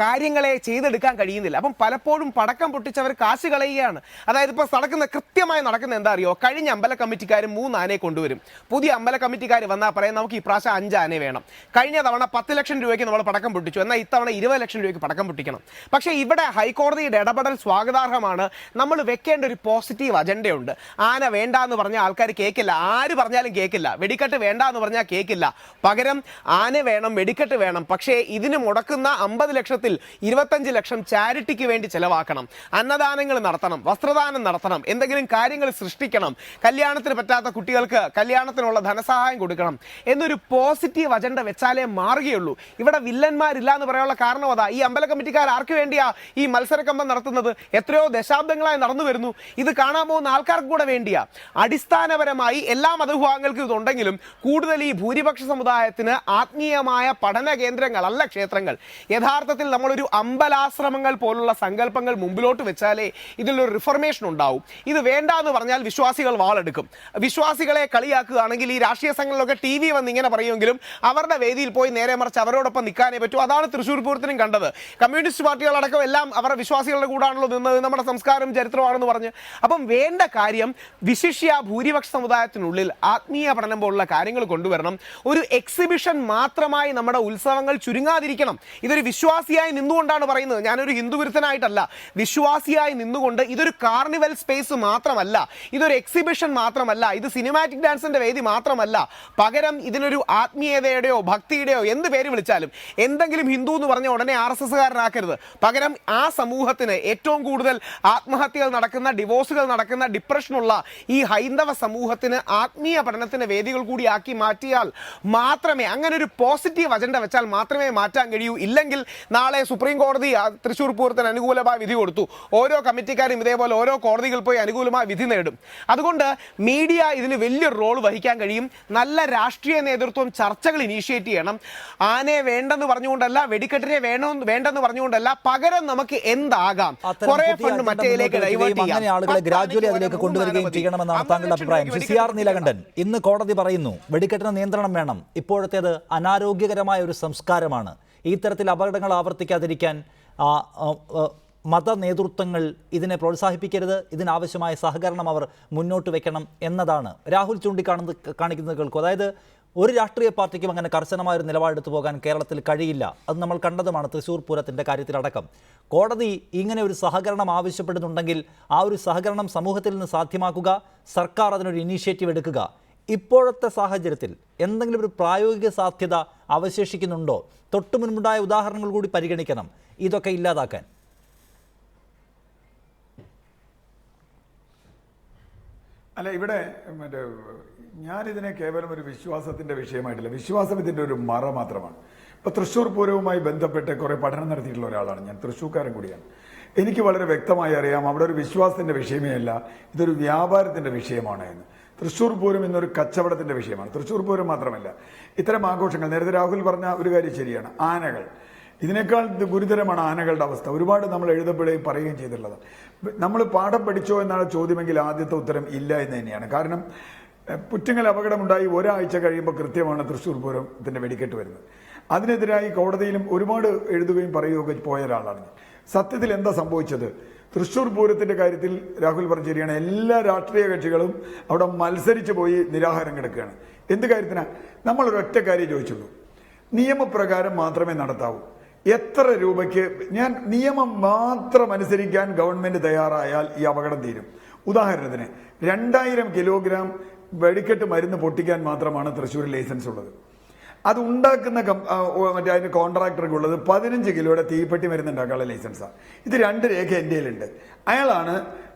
I: കാര്യങ്ങളെ ചെയ്തെടുക്കാൻ കഴിയുന്നില്ല. അപ്പം പലപ്പോഴും പടക്കം പൊട്ടിച്ചവർ കാശ് കളയുകയാണ്. അതായത് ഇപ്പോൾ കൃത്യമായി നടക്കുന്നത് എന്താ അറിയോ? കഴിഞ്ഞ അമ്പല കമ്മിറ്റിക്കാർ 3 ആനയെ കൊണ്ടുവരും. പുതിയ അമ്പല കമ്മിറ്റിക്കാർ വന്നാൽ പറയാം നമുക്ക് ഈ പ്രാവശ്യം 5 ആനയെ വേണം. കഴിഞ്ഞ തവണ 10 ലക്ഷം രൂപയ്ക്ക് നമ്മൾ പടക്കം പൊട്ടിച്ചു, എന്നാൽ ഇത്തവണ 20 ലക്ഷം രൂപയ്ക്ക് പടക്കം പൊട്ടിക്കണം. പക്ഷേ ഇവിടെ ഹൈക്കോടതിയുടെ ഇടപെടൽ സ്വാഗതാർഹമാണ്. നമ്മൾ വെക്കേണ്ട ഒരു പോസിറ്റീവ് അജണ്ടയുണ്ട്. ആന വേണ്ട എന്ന് പറഞ്ഞാൽ ആൾക്കാർ കേൾക്കില്ല, ആര് പറഞ്ഞാലും കേൾക്കില്ല. വെടിക്കെട്ട് വേണ്ട എന്ന് പറഞ്ഞാൽ കേൾക്കില്ല. പകരം ആന വേണം, വെടിക്കെട്ട് വേണം. പക്ഷേ ഇതിന് മുടക്കുന്ന 50 ലക്ഷത്തിൽ 25 ലക്ഷം ചാരിറ്റിക്ക് വേണ്ടി ചെലവാക്കണം. അന്നദാനങ്ങൾ നടത്തണം, വസ്ത്രദാനം നടത്തണം, എന്തെങ്കിലും കാര്യങ്ങൾ സൃഷ്ടിക്കണം, കല്യാണത്തിന് പറ്റാത്ത കുട്ടികൾക്ക് കല്യാണത്തിനുള്ള ധനസഹായം കൊടുക്കണം എന്നൊരു പോസിറ്റീവ് അജണ്ട വെച്ചാലേ മാറുകയുള്ളൂ. ഇവിടെ വില്ലന്മാരില്ല എന്ന് പറയാനുള്ള കാരണം അതാ. ഈ അമ്പല കമ്മിറ്റിക്കാർ ആർക്ക് വേണ്ടിയാ ഈ മത്സരക്കമ്പം നടത്തുന്നത്? എത്രയോ ദശാബ്ദങ്ങളായി നടന്നു വരുന്നു. ഇത് കാണാൻ പോകുന്ന ആൾക്കാർക്ക് കൂടെ വേണ്ടിയാ. അടിസ്ഥാനപരമായി എല്ലാ മതവിഭാഗങ്ങൾക്കും ഇതുണ്ടെങ്കിലും കൂടുതൽ ഈ ഭൂരിപക്ഷ സമുദായത്തിന് ആത്മീയമായ പഠന കേന്ദ്രങ്ങളല്ല ക്ഷേത്രങ്ങൾ. യഥാർത്ഥത്തിൽ നമ്മളൊരു അമ്പലാശ്രമങ്ങൾ പോലുള്ള സങ്കല്പങ്ങൾ മുമ്പിലോട്ട് വെച്ചാലേ ഇതിലൊരു റിഫർമേഷൻ ഉണ്ടാവും. ഇത് വേണ്ട എന്ന് പറഞ്ഞാൽ വിശ്വാസികൾ വാളെടുക്കും. വിശ്വാസികളെ കളിയാക്കുകയാണെങ്കിൽ ഈ രാഷ്ട്രീയ സംഘങ്ങളിലൊക്കെ TV വന്ന് ഇങ്ങനെ പറയുമെങ്കിലും അവരുടെ വേദിയിൽ പോയി നേരെ മറിച്ച് അവരോടൊപ്പം നിൽക്കാനേ പറ്റൂ. അതാണ് തൃശ്ശൂർ പൂരത്തിനും കണ്ടത്. കമ്മ്യൂണിസ്റ്റ് പാർട്ടികളടക്കം എല്ലാം അവരുടെ വിശ്വാസികളുടെ കൂടാണല്ലോ നിന്നത്, നമ്മുടെ സംസ്കാരം ചരിത്രമാണെന്ന് പറഞ്ഞ്. അപ്പം വേണ്ട കാര്യം വിശിഷ്യ ഭൂരിപക്ഷ സമുദായത്തിനുള്ളിൽ ആത്മീയ പഠനം പോലുള്ള കാര്യങ്ങൾ കൊണ്ടുവരണം. ഒരു എക്സിബിഷൻ മാത്രമായി നമ്മുടെ ഉത്സവങ്ങൾ ചുരുങ്ങാതിരിക്കണം. ഇതൊരു വിശ്വാസിയായി നിന്നുകൊണ്ടാണ് പറയുന്നത്, ഞാനൊരു ഹിന്ദു വിരുദ്ധനായിട്ടല്ല. വിശ്വാസിയായി നിന്നുകൊണ്ട് ഇതൊരു കാർണിവൽ സ്പേസ് മാത്രമല്ല, ഇതൊരു എക്സിബിഷൻ മാത്രമല്ല, ഇത് സിനിമാറ്റിക് ഡാൻസിന്റെ വേദി മാത്രമല്ല. പകരം ഇതിനൊരു ആത്മീയതയുടെയോ ഭക്തിയുടെയോ എന്ത് പേര് വിളിച്ചാലും എന്തെങ്കിലും ഹിന്ദു എന്ന് പറഞ്ഞ ഉടനെ RSSകാരനാക്കരുത്. പകരം ആ സമൂഹത്തിന് ഏറ്റവും കൂടുതൽ ആത്മഹത്യകൾ നടക്കുന്ന, ഡിവോഴ്സുകൾ നടക്കുന്ന, ഡിപ്രഷനുള്ള ഈ ഹൈന്ദവ സമൂഹത്തിന് ആത്മീയ പഠനത്തിന് വേദികൾ കൂടി ആക്കി മാറ്റിയാൽ മാത്രമേ, അങ്ങനെ ഒരു പോസിറ്റീവ് അജണ്ട വെച്ചാൽ മാത്രമേ മാറ്റാൻ കഴിയൂ. ഇല്ലെങ്കിൽ നാളെ സുപ്രീം കോടതി തൃശ്ശൂർ പൂരത്തിന് അനുകൂലമായ വിധി കൊടുത്തു, ഓരോ കമ്മിറ്റിക്കാരും ഇതേപോലെ ഓരോ കോടതികൾ പോയി അനുകൂലമായ വിധി നേടും. അതുകൊണ്ട് മീഡിയ ഇതിന് വലിയൊരു റോൾ വഹിക്കാൻ കഴിയും. നല്ല രാഷ്ട്രീയ നേതൃത്വം ചർച്ചകൾ ഇനീഷ്യേറ്റ് ചെയ്യണം. ആനയെ വേണ്ടെന്ന് പറഞ്ഞുകൊണ്ടല്ല, വെടിക്കെട്ടിനെ വേണ്ടെന്ന് പറഞ്ഞുകൊണ്ടല്ല, പകരം നമുക്ക് എന്താകാം, കുറെ ഫണ്ട് മറ്റേലേക്ക് ഡൈവേർട്ട് ചെയ്യാം,
A: ആളുകളെ ഗ്രാജുവലി അതിലേക്ക് കൊണ്ടുവരികയും ചെയ്യണമെന്നാണ് താങ്കളുടെ അഭിപ്രായം. CR നീലകണ്ഠൻ, ഇന്ന് കോടതി പറയുന്നു വെടിക്കെട്ടിന് നിയന്ത്രണം വേണം, ഇപ്പോഴത്തേത് അനാരോഗ്യകരമായ ഒരു സംസ്കാരമാണ്, ഈ തരത്തിൽ അപകടങ്ങൾ ആവർത്തിക്കാതിരിക്കാൻ മത നേതൃത്വങ്ങൾ ഇതിനെ പ്രോത്സാഹിപ്പിക്കരുത്, ഇതിനാവശ്യമായ സഹകരണം അവർ മുന്നോട്ട് വെക്കണം എന്നതാണ് രാഹുൽ കാണിക്കുന്നത് കേൾക്കും. അതായത് ഒരു രാഷ്ട്രീയ പാർട്ടിക്കും അങ്ങനെ കർശനമായൊരു നിലപാടെടുത്തു പോകാൻ കേരളത്തിൽ കഴിയില്ല. അത് നമ്മൾ കണ്ടതുമാണ് തൃശ്ശൂർ പൂരത്തിൻ്റെ കാര്യത്തിലടക്കം. കോടതി ഇങ്ങനെ ഒരു സഹകരണം ആവശ്യപ്പെടുന്നുണ്ടെങ്കിൽ ആ ഒരു സഹകരണം സമൂഹത്തിൽ നിന്ന് സാധ്യമാക്കുക, സർക്കാർ അതിനൊരു ഇനീഷ്യേറ്റീവ് എടുക്കുക. ഇപ്പോഴത്തെ സാഹചര്യത്തിൽ എന്തെങ്കിലും ഒരു പ്രായോഗിക സാധ്യത അവശേഷിക്കുന്നുണ്ടോ? തൊട്ടു മുൻപുണ്ടായ ഉദാഹരണങ്ങൾ കൂടി പരിഗണിക്കണം ഇതൊക്കെ ഇല്ലാതാക്കാൻ.
J: അല്ല, ഇവിടെ ഞാനിതിനെ കേവലം ഒരു വിശ്വാസത്തിൻ്റെ വിഷയമായിട്ടില്ല. വിശ്വാസം ഇതിൻ്റെ ഒരു മറ മാത്രമാണ്. ഇപ്പോൾ തൃശ്ശൂർ പൂരവുമായി ബന്ധപ്പെട്ട് കുറേ പഠനം നടത്തിയിട്ടുള്ള ഒരാളാണ് ഞാൻ, തൃശ്ശൂർക്കാരൻ കൂടിയാണ്. എനിക്ക് വളരെ വ്യക്തമായി അറിയാം അവിടെ ഒരു വിശ്വാസത്തിൻ്റെ വിഷയമേ അല്ല, ഇതൊരു വ്യാപാരത്തിൻ്റെ വിഷയമാണ് എന്ന്. തൃശ്ശൂർ പൂരം ഇന്നൊരു കച്ചവടത്തിൻ്റെ വിഷയമാണ്. തൃശ്ശൂർ പൂരം മാത്രമല്ല, ഇത്തരം ആഘോഷങ്ങൾ, നേരത്തെ രാഹുൽ പറഞ്ഞ ഒരു കാര്യം ശരിയാണ്, ആനകൾ, ഇതിനേക്കാൾ ഗുരുതരമാണ് ആനകളുടെ അവസ്ഥ. ഒരുപാട് നമ്മൾ എഴുതപ്പെടുകയും പറയുകയും ചെയ്തിട്ടുള്ളത്. നമ്മൾ പാഠം പഠിച്ചോ എന്നാണ് ചോദ്യമെങ്കിൽ ആദ്യത്തെ ഉത്തരം ഇല്ല എന്ന് തന്നെയാണ്. കാരണം പുറ്റിങ്ങൽ അപകടമുണ്ടായി ഒരാഴ്ച കഴിയുമ്പോൾ കൃത്യമാണ് തൃശ്ശൂർ പൂരത്തിൻ്റെ വെടിക്കെട്ട് വരുന്നത്. അതിനെതിരായി കോടതിയിലും ഒരുപാട് എഴുതുകയും പറയുകയൊക്കെ പോയ ഒരാളാണ് ഞാൻ. സത്യത്തിൽ എന്താ സംഭവിച്ചത്? തൃശ്ശൂർ പൂരത്തിൻ്റെ കാര്യത്തിൽ രാഹുൽ പറഞ്ഞ ശരിയാണ്, എല്ലാ രാഷ്ട്രീയ കക്ഷികളും അവിടെ മത്സരിച്ച് പോയി നിരാഹാരം കിടക്കുകയാണ്. എന്ത് കാര്യത്തിനാണ്? നമ്മളൊരൊറ്റ കാര്യം ചോദിച്ചുള്ളൂ, നിയമപ്രകാരം മാത്രമേ നടത്താവൂ. എത്ര രൂപയ്ക്ക് ഞാൻ നിയമം മാത്രം അനുസരിക്കാൻ ഗവൺമെന്റ് തയ്യാറായാൽ ഈ അപകടം തീരും. ഉദാഹരണത്തിന് 2000 കിലോഗ്രാം വെടിക്കെട്ട് മരുന്ന് പൊട്ടിക്കാൻ മാത്രമാണ് തൃശ്ശൂർ ലൈസൻസ് ഉള്ളത്. അത് ഉണ്ടാക്കുന്ന മറ്റേ അതിന്റെ കോൺട്രാക്ടർക്കുള്ളത് 15 കിലോയുടെ തീപ്പെട്ടി മരുന്ന് ഉണ്ടാക്കാനുള്ള ലൈസൻസാണ്. ഇത് 2 രേഖ എൻ്റെ കയ്യിലുണ്ട്. അയാളാണ്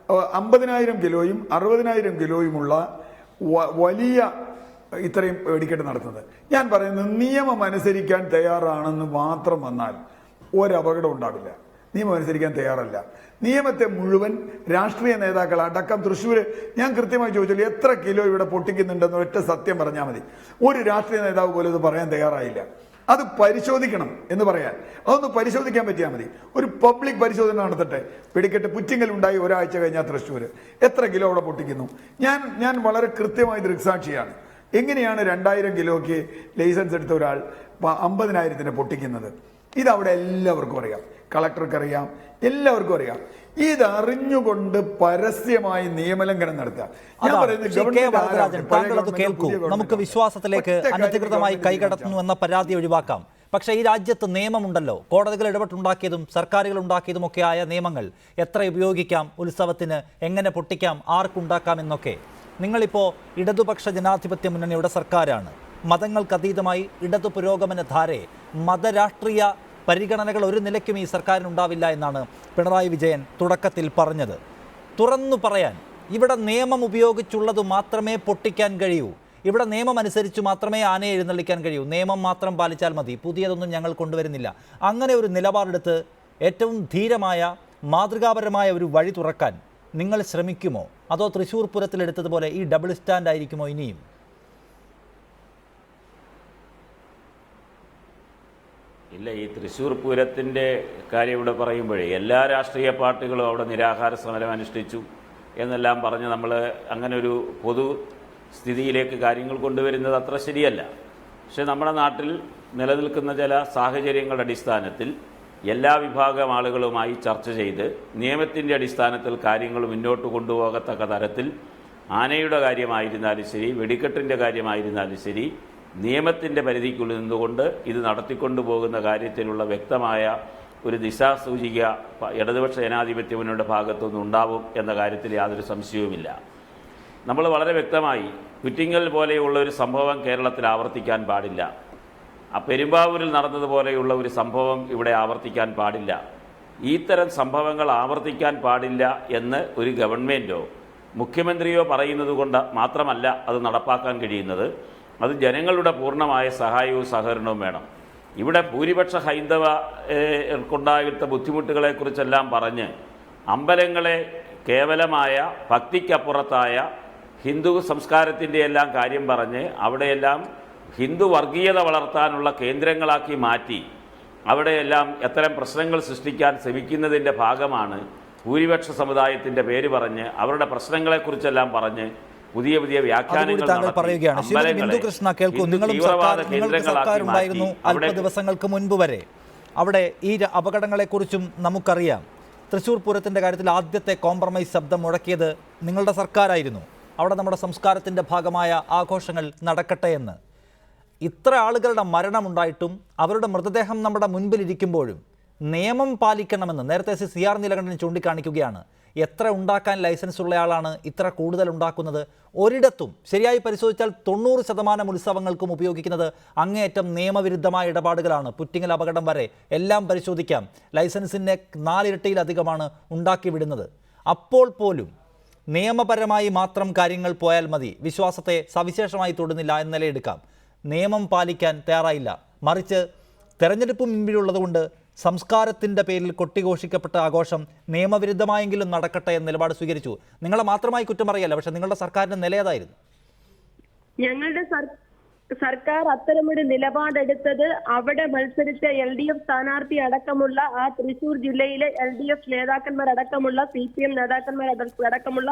J: 50,000 കിലോയും 60,000 കിലോയുമുള്ള വലിയ ഇത്രയും വെടിക്കെട്ട് നടത്തുന്നത്. ഞാൻ പറയുന്നത് നിയമം അനുസരിക്കാൻ തയ്യാറാണെന്ന് മാത്രം വന്നാൽ ഒരപകടം ഉണ്ടാവില്ല. നിയമം അനുസരിക്കാൻ തയ്യാറല്ല. നിയമത്തെ മുഴുവൻ രാഷ്ട്രീയ നേതാക്കൾ അടക്കം തൃശ്ശൂർ, ഞാൻ കൃത്യമായി ചോദിച്ചാൽ എത്ര കിലോ ഇവിടെ പൊട്ടിക്കുന്നുണ്ടെന്ന് ഒറ്റ സത്യം പറഞ്ഞാൽ മതി. ഒരു രാഷ്ട്രീയ നേതാവ് പോലും ഇത് പറയാൻ തയ്യാറായില്ല. അത് പരിശോധിക്കണം എന്ന് പറയാൻ, അതൊന്ന് പരിശോധിക്കാൻ പറ്റിയാൽ മതി. ഒരു പബ്ലിക് പരിശോധന നടത്തട്ടെ. വെടിക്കെട്ട് പുറ്റിങ്ങൽ ഉണ്ടായി ഒരാഴ്ച കഴിഞ്ഞാൽ തൃശ്ശൂർ എത്ര കിലോ അവിടെ പൊട്ടിക്കുന്നു? ഞാൻ വളരെ കൃത്യമായി ദൃക്സാക്ഷിയാണ്. എങ്ങനെയാണ് 2000 കിലോയ്ക്ക് ലൈസൻസ് എടുത്ത ഒരാൾ 50,000 പൊട്ടിക്കുന്നത്? ഇതവിടെ എല്ലാവർക്കും അറിയാം, കളക്ടർക്ക് അറിയാം, എല്ലാവർക്കും അറിയാം. ഇതറിഞ്ഞുകൊണ്ട് പരസ്യമായി നിയമലംഘനം നടത്തുക. ഞാൻ പറയുന്നത്
A: താങ്കൾ അത് കേൾക്കൂ. നമുക്ക് വിശ്വാസത്തിലേക്ക് അനധികൃതമായി കൈകടത്തുന്നു എന്ന പരാതി ഒഴിവാക്കാം. പക്ഷേ ഈ രാജ്യത്ത് നിയമമുണ്ടല്ലോ. കോടതികൾ ഇടപെട്ടുണ്ടാക്കിയതും സർക്കാരുകൾ ഉണ്ടാക്കിയതുമൊക്കെ ആയ നിയമങ്ങൾ എത്ര ഉപയോഗിക്കാം, ഉത്സവത്തിന് എങ്ങനെ പൊട്ടിക്കാം, ആർക്കുണ്ടാക്കാം എന്നൊക്കെ. നിങ്ങളിപ്പോൾ ഇടതുപക്ഷ ജനാധിപത്യ മുന്നണിയുടെ സർക്കാരാണ്. മതങ്ങൾക്കതീതമായി ഇടതു പുരോഗമന ധാരയെ മതരാഷ്ട്രീയ പരിഗണനകൾ ഒരു നിലയ്ക്കും ഈ സർക്കാരിനുണ്ടാവില്ല എന്നാണ് പിണറായി വിജയൻ തുടക്കത്തിൽ പറഞ്ഞത്. തുറന്നു പറയാൻ, ഇവിടെ നിയമം ഉപയോഗിച്ചുള്ളത് മാത്രമേ പൊട്ടിക്കാൻ കഴിയൂ, ഇവിടെ നിയമം അനുസരിച്ച് മാത്രമേ ആനയെ എഴുന്നള്ളിക്കാൻ കഴിയൂ, നിയമം മാത്രം പാലിച്ചാൽ മതി, പുതിയതൊന്നും ഞങ്ങൾ കൊണ്ടുവരുന്നില്ല, അങ്ങനെ ഒരു നിലപാടെടുത്ത് ഏറ്റവും ധീരമായ മാതൃകാപരമായ ഒരു വഴി തുറക്കാൻ നിങ്ങൾ ശ്രമിക്കുമോ? അതോ തൃശ്ശൂർ പൂരത്തിലെടുത്തതുപോലെ ഈ ഡബിൾ സ്റ്റാൻഡ് ആയിരിക്കുമോ ഇനിയും?
G: ഇല്ല, ഈ തൃശ്ശൂർ പൂരത്തിൻ്റെ കാര്യം ഇവിടെ പറയുമ്പോഴേ എല്ലാ രാഷ്ട്രീയ പാർട്ടികളും അവിടെ നിരാഹാര സമരം അനുഷ്ഠിച്ചു എന്നെല്ലാം പറഞ്ഞ് നമ്മൾ അങ്ങനെ ഒരു പൊതു സ്ഥിതിയിലേക്ക് കാര്യങ്ങൾ കൊണ്ടുവരുന്നത് അത്ര ശരിയല്ല. പക്ഷെ നമ്മുടെ നാട്ടിൽ നിലനിൽക്കുന്ന ചില സാഹചര്യങ്ങളുടെ അടിസ്ഥാനത്തിൽ എല്ലാ വിഭാഗം ആളുകളുമായി ചർച്ച ചെയ്ത് നിയമത്തിൻ്റെ അടിസ്ഥാനത്തിൽ കാര്യങ്ങൾ മുന്നോട്ട് കൊണ്ടുപോകത്തക്ക തരത്തിൽ ആനയുടെ കാര്യമായിരുന്നാലും ശരി, വെടിക്കെട്ടിൻ്റെ കാര്യമായിരുന്നാലും ശരി, നിയമത്തിൻ്റെ പരിധിക്കുള്ളിൽ നിന്നുകൊണ്ട് ഇത് നടത്തിക്കൊണ്ടു പോകുന്ന കാര്യത്തിലുള്ള വ്യക്തമായ ഒരു ദിശാസൂചിക ഇടതുപക്ഷ ജനാധിപത്യ മുന്നണിയുടെ ഭാഗത്തുനിന്ന് ഉണ്ടാവും എന്ന കാര്യത്തിൽ യാതൊരു സംശയവുമില്ല. നമ്മൾ വളരെ വ്യക്തമായി കുറ്റിങ്ങൽ പോലെയുള്ള ഒരു സംഭവം കേരളത്തിൽ ആവർത്തിക്കാൻ പാടില്ല, ആ പെരുമ്പാവൂരിൽ നടന്നതുപോലെയുള്ള ഒരു സംഭവം ഇവിടെ ആവർത്തിക്കാൻ പാടില്ല, ഇത്തരം സംഭവങ്ങൾ ആവർത്തിക്കാൻ പാടില്ല എന്ന് ഒരു ഗവൺമെൻറ്റോ മുഖ്യമന്ത്രിയോ പറയുന്നത് കൊണ്ട് മാത്രമല്ല അത് നടപ്പാക്കാൻ കഴിയുന്നത്. അത് ജനങ്ങളുടെ പൂർണ്ണമായ സഹായവും സഹകരണവും വേണം. ഇവിടെ ഭൂരിപക്ഷ ഹൈന്ദവർക്കുണ്ടായിട്ട് ബുദ്ധിമുട്ടുകളെക്കുറിച്ചെല്ലാം പറഞ്ഞ് അമ്പലങ്ങളെ കേവലമായ ഭക്തിക്കപ്പുറത്തായ ഹിന്ദു സംസ്കാരത്തിൻ്റെ എല്ലാം കാര്യം പറഞ്ഞ് അവിടെയെല്ലാം ഹിന്ദു വർഗീയത വളർത്താനുള്ള കേന്ദ്രങ്ങളാക്കി മാറ്റി അവിടെയെല്ലാം എത്തരം പ്രശ്നങ്ങൾ സൃഷ്ടിക്കാൻ ശ്രമിക്കുന്നതിൻ്റെ ഭാഗമാണ് ഭൂരിപക്ഷ സമുദായത്തിൻ്റെ പേര് പറഞ്ഞ് അവരുടെ പ്രശ്നങ്ങളെക്കുറിച്ചെല്ലാം പറഞ്ഞ് പുതിയ പുതിയ വ്യാഖ്യാനങ്ങൾ
A: ഉണ്ടായിരുന്നു. അല്പ ദിവസങ്ങൾക്ക് മുൻപ് വരെ അവിടെ ഈ അപകടങ്ങളെക്കുറിച്ചും നമുക്കറിയാം. തൃശ്ശൂർ പൂരത്തിൻ്റെ കാര്യത്തിൽ ആദ്യത്തെ കോംപ്രമൈസ് ശബ്ദം മുഴക്കിയത് നിങ്ങളുടെ സർക്കാരായിരുന്നു. അവിടെ നമ്മുടെ സംസ്കാരത്തിൻ്റെ ഭാഗമായ ആഘോഷങ്ങൾ നടക്കട്ടെ എന്ന്. ഇത്ര ആളുകളുടെ മരണമുണ്ടായിട്ടും അവരുടെ മൃതദേഹം നമ്മുടെ മുൻപിലിരിക്കുമ്പോഴും നിയമം പാലിക്കണമെന്ന് നേരത്തെ CR നീലകണ്ഠൻ ചൂണ്ടിക്കാണിക്കുകയാണ്. എത്ര ഉണ്ടാക്കാൻ ലൈസൻസ് ഉള്ളയാളാണ് ഇത്ര കൂടുതൽ ഉണ്ടാക്കുന്നത്? ഒരിടത്തും ശരിയായി പരിശോധിച്ചാൽ 90% ഉത്സവങ്ങൾക്കും ഉപയോഗിക്കുന്നത് അങ്ങേയറ്റം നിയമവിരുദ്ധമായ ഇടപാടുകളാണ്. പുറ്റിങ്ങൽ അപകടം വരെ എല്ലാം പരിശോധിക്കാം. ലൈസൻസിൻ്റെ 4 ഇരട്ടിയിലധികമാണ് ഉണ്ടാക്കി വിടുന്നത്. അപ്പോൾ പോലും നിയമപരമായി മാത്രം കാര്യങ്ങൾ പോയാൽ മതി, വിശ്വാസത്തെ സവിശേഷമായി തൊടുന്നില്ല എന്ന നിലയെടുക്കാം. നിയമം പാലിക്കാൻ തയ്യാറായില്ല. മറിച്ച് തെരഞ്ഞെടുപ്പ് മുൻപിലുള്ളതുകൊണ്ട് സംസ്കാരത്തിൻ്റെ പേരിൽ കൊട്ടിഘോഷിക്കപ്പെട്ട ആഘോഷം നിയമവിരുദ്ധമായെങ്കിലും നടക്കട്ടെ എന്ന നിലപാട് സ്വീകരിച്ചു. നിങ്ങളെ മാത്രമായി കുറ്റം പറയല്ല, പക്ഷെ നിങ്ങളുടെ സർക്കാരിൻ്റെ നിലയേതായിരുന്നു?
H: ഞങ്ങളുടെ സർക്കാർ അത്തരമൊരു നിലപാടെടുത്തത് അവിടെ മത്സരിച്ച LDF സ്ഥാനാർത്ഥി അടക്കമുള്ള ആ തൃശൂർ ജില്ലയിലെ LDF നേതാക്കന്മാരടക്കമുള്ള CPM നേതാക്കന്മാരടക്കമുള്ള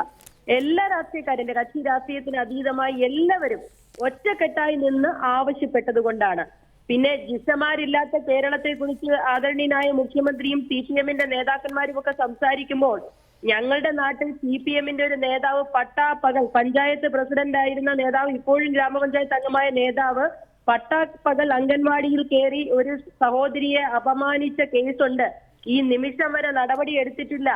H: എല്ലാ രാഷ്ട്രീയക്കാരിന്റെ കക്ഷി രാഷ്ട്രീയത്തിന് അതീതമായി എല്ലാവരും ഒറ്റക്കെട്ടായി നിന്ന് ആവശ്യപ്പെട്ടത് കൊണ്ടാണ്. പിന്നെ ജിസമാരില്ലാത്ത കേരളത്തെ കുറിച്ച് ആദരണീയനായ മുഖ്യമന്ത്രിയും CPM-ന്റെ നേതാക്കന്മാരും ഒക്കെ സംസാരിക്കുമ്പോൾ ഞങ്ങളുടെ നാട്ടിൽ CPM-ന്റെ ഒരു നേതാവ് പട്ടാപ്പകൽ പഞ്ചായത്ത് പ്രസിഡന്റ് ആയിരുന്ന നേതാവ്, ഇപ്പോഴും ഗ്രാമപഞ്ചായത്ത് അംഗമായ നേതാവ്, പട്ടാപ്പകൽ അംഗൻവാടിയിൽ കയറി ഒരു സഹോദരിയെ അപമാനിച്ച കേസുണ്ട്. ഈ നിമിഷം വരെ നടപടി എടുത്തിട്ടില്ല.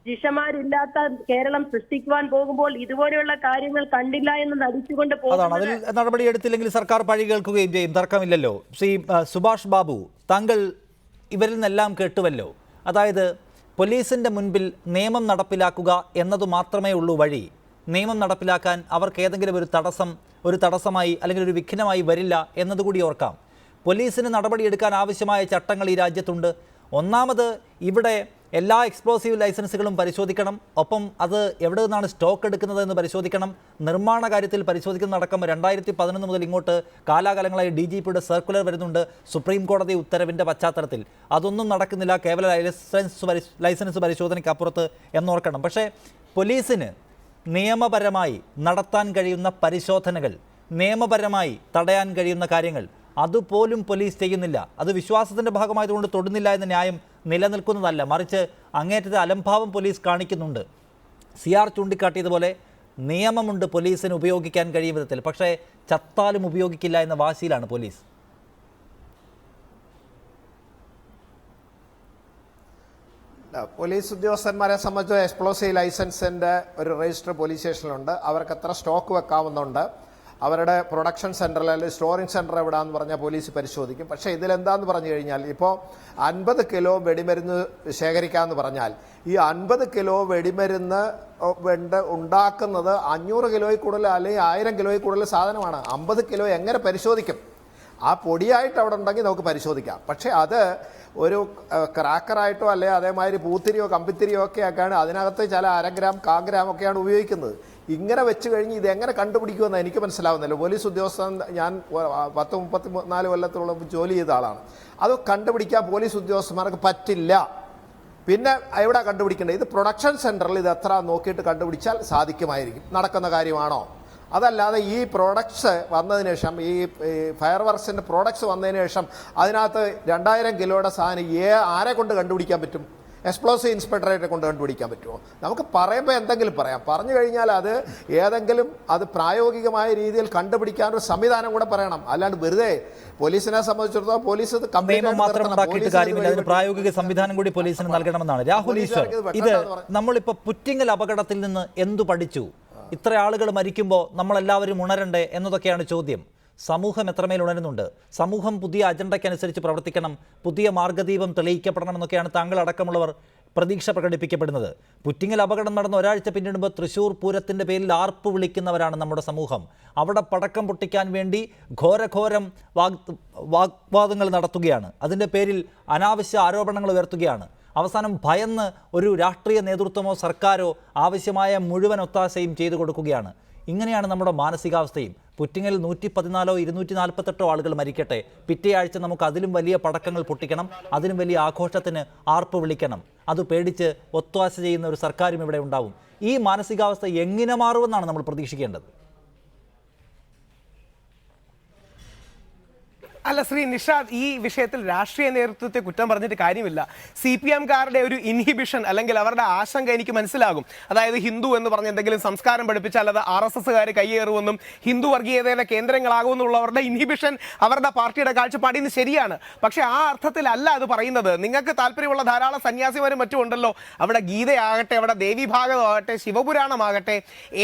H: ജിഷമാരില്ലാത്ത കേരളം സൃഷ്ടിക്കുവാൻ പോകുമ്പോൾ ഇതുപോലെയുള്ള കാര്യങ്ങൾ കണ്ടില്ല എന്ന് നടിച്ചുകൊണ്ട്
A: അതാണ്. അതിൽ നടപടിയെടുത്തില്ലെങ്കിൽ സർക്കാർ പഴി കേൾക്കുകയും ചെയ്യും, തർക്കമില്ലല്ലോ. ശ്രീ സുഭാഷ് ബാബു, താങ്കൾ ഇവരിൽ നിന്നെല്ലാം കേട്ടുവല്ലോ. അതായത് പോലീസിൻ്റെ മുൻപിൽ നിയമം നടപ്പിലാക്കുക എന്നതു മാത്രമേ ഉള്ളൂ വഴി. നിയമം നടപ്പിലാക്കാൻ അവർക്ക് ഏതെങ്കിലും ഒരു തടസ്സമായി അല്ലെങ്കിൽ ഒരു വിഘ്നമായി വരില്ല എന്നതുകൂടി ഓർക്കാം. പോലീസിന് നടപടിയെടുക്കാൻ ആവശ്യമായ ചട്ടങ്ങൾ ഈ രാജ്യത്തുണ്ട്. ഒന്നാമത് ഇവിടെ എല്ലാ എക്സ്പ്ലോസീവ് ലൈസൻസുകളും പരിശോധിക്കണം. ഒപ്പം അത് എവിടെ നിന്നാണ് സ്റ്റോക്ക് എടുക്കുന്നത് എന്ന് പരിശോധിക്കണം. നിർമ്മാണ കാര്യത്തിൽ പരിശോധിക്കുന്നതടക്കം 2011 മുതൽ ഇങ്ങോട്ട് കാലാകാലങ്ങളായി DGPയുടെ സർക്കുലർ വരുന്നുണ്ട് സുപ്രീം കോടതി ഉത്തരവിൻ്റെ പശ്ചാത്തലത്തിൽ. അതൊന്നും നടക്കുന്നില്ല, കേവല ലൈസൻസ് പരിശോധനയ്ക്ക് അപ്പുറത്ത് എന്നോർക്കണം. പക്ഷേ പോലീസിന് നിയമപരമായി നടത്താൻ കഴിയുന്ന പരിശോധനകൾ, നിയമപരമായി തടയാൻ കഴിയുന്ന കാര്യങ്ങൾ അതുപോലും പോലീസ് ചെയ്യുന്നില്ല. അത് വിശ്വാസത്തിൻ്റെ ഭാഗമായതുകൊണ്ട് തൊടുന്നില്ല എന്ന ന്യായം നിലനിൽക്കുന്നതല്ല, മറിച്ച് അങ്ങേറ്റത്തെ അലംഭാവം പോലീസ് കാണിക്കുന്നുണ്ട്. CR ചൂണ്ടിക്കാട്ടിയതുപോലെ നിയമമുണ്ട് പോലീസിന് ഉപയോഗിക്കാൻ കഴിയും വിധത്തിൽ, പക്ഷേ ചത്താലും ഉപയോഗിക്കില്ല എന്ന വാശിയിലാണ് പോലീസ്.
F: പോലീസ് ഉദ്യോഗസ്ഥന്മാരെ സംബന്ധിച്ച് എക്സ്പ്ലോസീവ് ലൈസൻസിൻ്റെ ഒരു രജിസ്റ്റർ പോലീസ് സ്റ്റേഷനിലുണ്ട്. അവർക്ക് എത്ര സ്റ്റോക്ക് വെക്കാവുന്നുണ്ട്, അവരുടെ പ്രൊഡക്ഷൻ സെൻറ്ററിൽ അല്ലെങ്കിൽ സ്റ്റോറിംഗ് സെൻറ്റർ എവിടെയാണെന്ന് പറഞ്ഞാൽ പോലീസ് പരിശോധിക്കും. പക്ഷേ ഇതിലെന്താന്ന് പറഞ്ഞു കഴിഞ്ഞാൽ ഇപ്പോൾ 50 കിലോ വെടിമരുന്ന് ശേഖരിക്കാമെന്ന് പറഞ്ഞാൽ ഈ 50 കിലോ വെടിമരുന്ന് ഉണ്ടാക്കുന്നത് 500 കിലോയിൽ കൂടുതൽ അല്ലെങ്കിൽ 1000 കിലോയിൽ കൂടുതൽ സാധനമാണ്. 50 കിലോ എങ്ങനെ പരിശോധിക്കും? ആ പൊടിയായിട്ട് അവിടെ ഉണ്ടെങ്കിൽ നമുക്ക് പരിശോധിക്കാം. പക്ഷേ അത് ഒരു ക്രാക്കറായിട്ടോ അല്ലെങ്കിൽ അതേമാതിരി പൂത്തിരിയോ കമ്പിത്തിരിയോ ഒക്കെ ആക്കാണ് അതിനകത്ത് ചില 1/2 ഗ്രാം 1/4 ഗ്രാം ഒക്കെയാണ് ഉപയോഗിക്കുന്നത്. ഇങ്ങനെ വെച്ച് കഴിഞ്ഞ് ഇതെങ്ങനെ കണ്ടുപിടിക്കുമെന്ന് എനിക്ക് മനസ്സിലാവുന്നില്ല. പോലീസ് ഉദ്യോഗസ്ഥൻ ഞാൻ 34 കൊല്ലത്തോളം ജോലി ചെയ്ത ആളാണ്. അത് കണ്ടുപിടിക്കാൻ പോലീസ് ഉദ്യോഗസ്ഥന്മാർക്ക് പറ്റില്ല. പിന്നെ എവിടെ കണ്ടുപിടിക്കേണ്ടത്? ഇത് പ്രൊഡക്ഷൻ സെൻറ്ററിൽ ഇത് എത്ര നോക്കിയിട്ട് കണ്ടുപിടിച്ചാൽ സാധിക്കുമായിരിക്കും. നടക്കുന്ന കാര്യമാണോ? അതല്ലാതെ ഈ പ്രോഡക്ട്സ് വന്നതിന് ശേഷം ഈ ഫയർ വർക്സിൻ്റെ പ്രോഡക്ട്സ് വന്നതിന് ശേഷം അതിനകത്ത് 2000 കിലോയുടെ സാധനം ആരെ കൊണ്ട് കണ്ടുപിടിക്കാൻ പറ്റും? എക്സ്പ്ലോസീവ് ഇൻസ്പെക്ടറേറ്റ് കൊണ്ട് കണ്ടുപിടിക്കാൻ പറ്റുമോ? നമുക്ക് പറയുമ്പോൾ എന്തെങ്കിലും പറയാം, പറഞ്ഞു കഴിഞ്ഞാൽ അത് ഏതെങ്കിലും അത് പ്രായോഗികമായ രീതിയിൽ കണ്ടുപിടിക്കാനൊരു സംവിധാനം കൂടെ പറയണം. അല്ലാണ്ട് വെറുതെ പോലീസിനെ സംബന്ധിച്ചിടത്തോളം പോലീസ്
A: നിയമം മാത്രം ഉണ്ടാക്കിയിട്ട് കാര്യമില്ല, അതിന് പ്രായോഗിക സംവിധാനം കൂടി പോലീസിന് നൽകണമെന്നാണ്. രാഹുൽ ഈശ്വർ, ഇത് നമ്മളിപ്പോൾ പുറ്റിങ്ങൽ അപകടത്തിൽ നിന്ന് എന്തു പഠിച്ചു? ഇത്ര ആളുകൾ മരിക്കുമ്പോൾ നമ്മളെല്ലാവരും ഉണരണ്ടേ എന്നതൊക്കെയാണ് ചോദ്യം. സമൂഹം എത്രമേൽ ഉണരുന്നുണ്ട്? സമൂഹം പുതിയ അജണ്ടയ്ക്കനുസരിച്ച് പ്രവർത്തിക്കണം, പുതിയ മാർഗ്ഗദീപം തെളിയിക്കപ്പെടണം എന്നൊക്കെയാണ് താങ്കൾ അടക്കമുള്ളവർ പ്രതീക്ഷ പ്രകടിപ്പിക്കപ്പെടുന്നത്. പുറ്റിങ്ങൽ അപകടം നടന്ന ഒരാഴ്ച പിന്നിടുമ്പോൾ തൃശ്ശൂർ പൂരത്തിൻ്റെ പേരിൽ ആർപ്പ് വിളിക്കുന്നവരാണ് നമ്മുടെ സമൂഹം. അവിടെ പടക്കം പൊട്ടിക്കാൻ വേണ്ടി ഘോരഘോരം വാഗ്വാദങ്ങൾ നടത്തുകയാണ്, അതിൻ്റെ പേരിൽ അനാവശ്യ ആരോപണങ്ങൾ ഉയർത്തുകയാണ്. അവസാനം ഭയന്ന് ഒരു രാഷ്ട്രീയ നേതൃത്വമോ സർക്കാരോ ആവശ്യമായ മുഴുവൻ ഒത്താശയും ചെയ്തു കൊടുക്കുകയാണ്. ഇങ്ങനെയാണ് നമ്മുടെ മാനസികാവസ്ഥയും. പുറ്റിങ്ങൽ 114 248 ആളുകൾ മരിക്കട്ടെ, പിറ്റേയാഴ്ച നമുക്ക് അതിലും വലിയ പടക്കങ്ങൾ പൊട്ടിക്കണം, അതിലും വലിയ ആഘോഷത്തിന് ആർപ്പ് വിളിക്കണം. അത് പേടിച്ച് ഒത്താശ ചെയ്യുന്ന ഒരു സർക്കാരും ഇവിടെ ഉണ്ടാവും. ഈ മാനസികാവസ്ഥ എങ്ങനെ മാറുമെന്നാണ് നമ്മൾ പ്രതീക്ഷിക്കേണ്ടത്?
I: അല്ല ശ്രീ നിഷാദ്, ഈ വിഷയത്തിൽ രാഷ്ട്രീയ നേതൃത്വത്തെ കുറ്റം പറഞ്ഞിട്ട് കാര്യമില്ല. CPM-കാരുടെ ഒരു ഇൻഹിബിഷൻ അല്ലെങ്കിൽ അവരുടെ ആശങ്ക എനിക്ക് മനസ്സിലാകും. അതായത് ഹിന്ദു എന്ന് പറഞ്ഞ് എന്തെങ്കിലും സംസ്കാരം പഠിപ്പിച്ചാൽ അത് RSS-കാർ കയ്യേറുമെന്നും ഹിന്ദു വർഗീയതയുടെ കേന്ദ്രങ്ങളാകുമെന്നുള്ളവരുടെ ഇൻഹിബിഷൻ അവരുടെ പാർട്ടിയുടെ കാഴ്ചപ്പാടിന് ശരിയാണ്. പക്ഷെ ആ അർത്ഥത്തിലല്ല അത് പറയുന്നത്. നിങ്ങൾക്ക് താല്പര്യമുള്ള ധാരാളം സന്യാസിമാരും മറ്റും ഉണ്ടല്ലോ. അവിടെ ഗീതയാകട്ടെ, അവിടെ ദേവീഭാഗവതമാകട്ടെ, ശിവപുരാണമാകട്ടെ,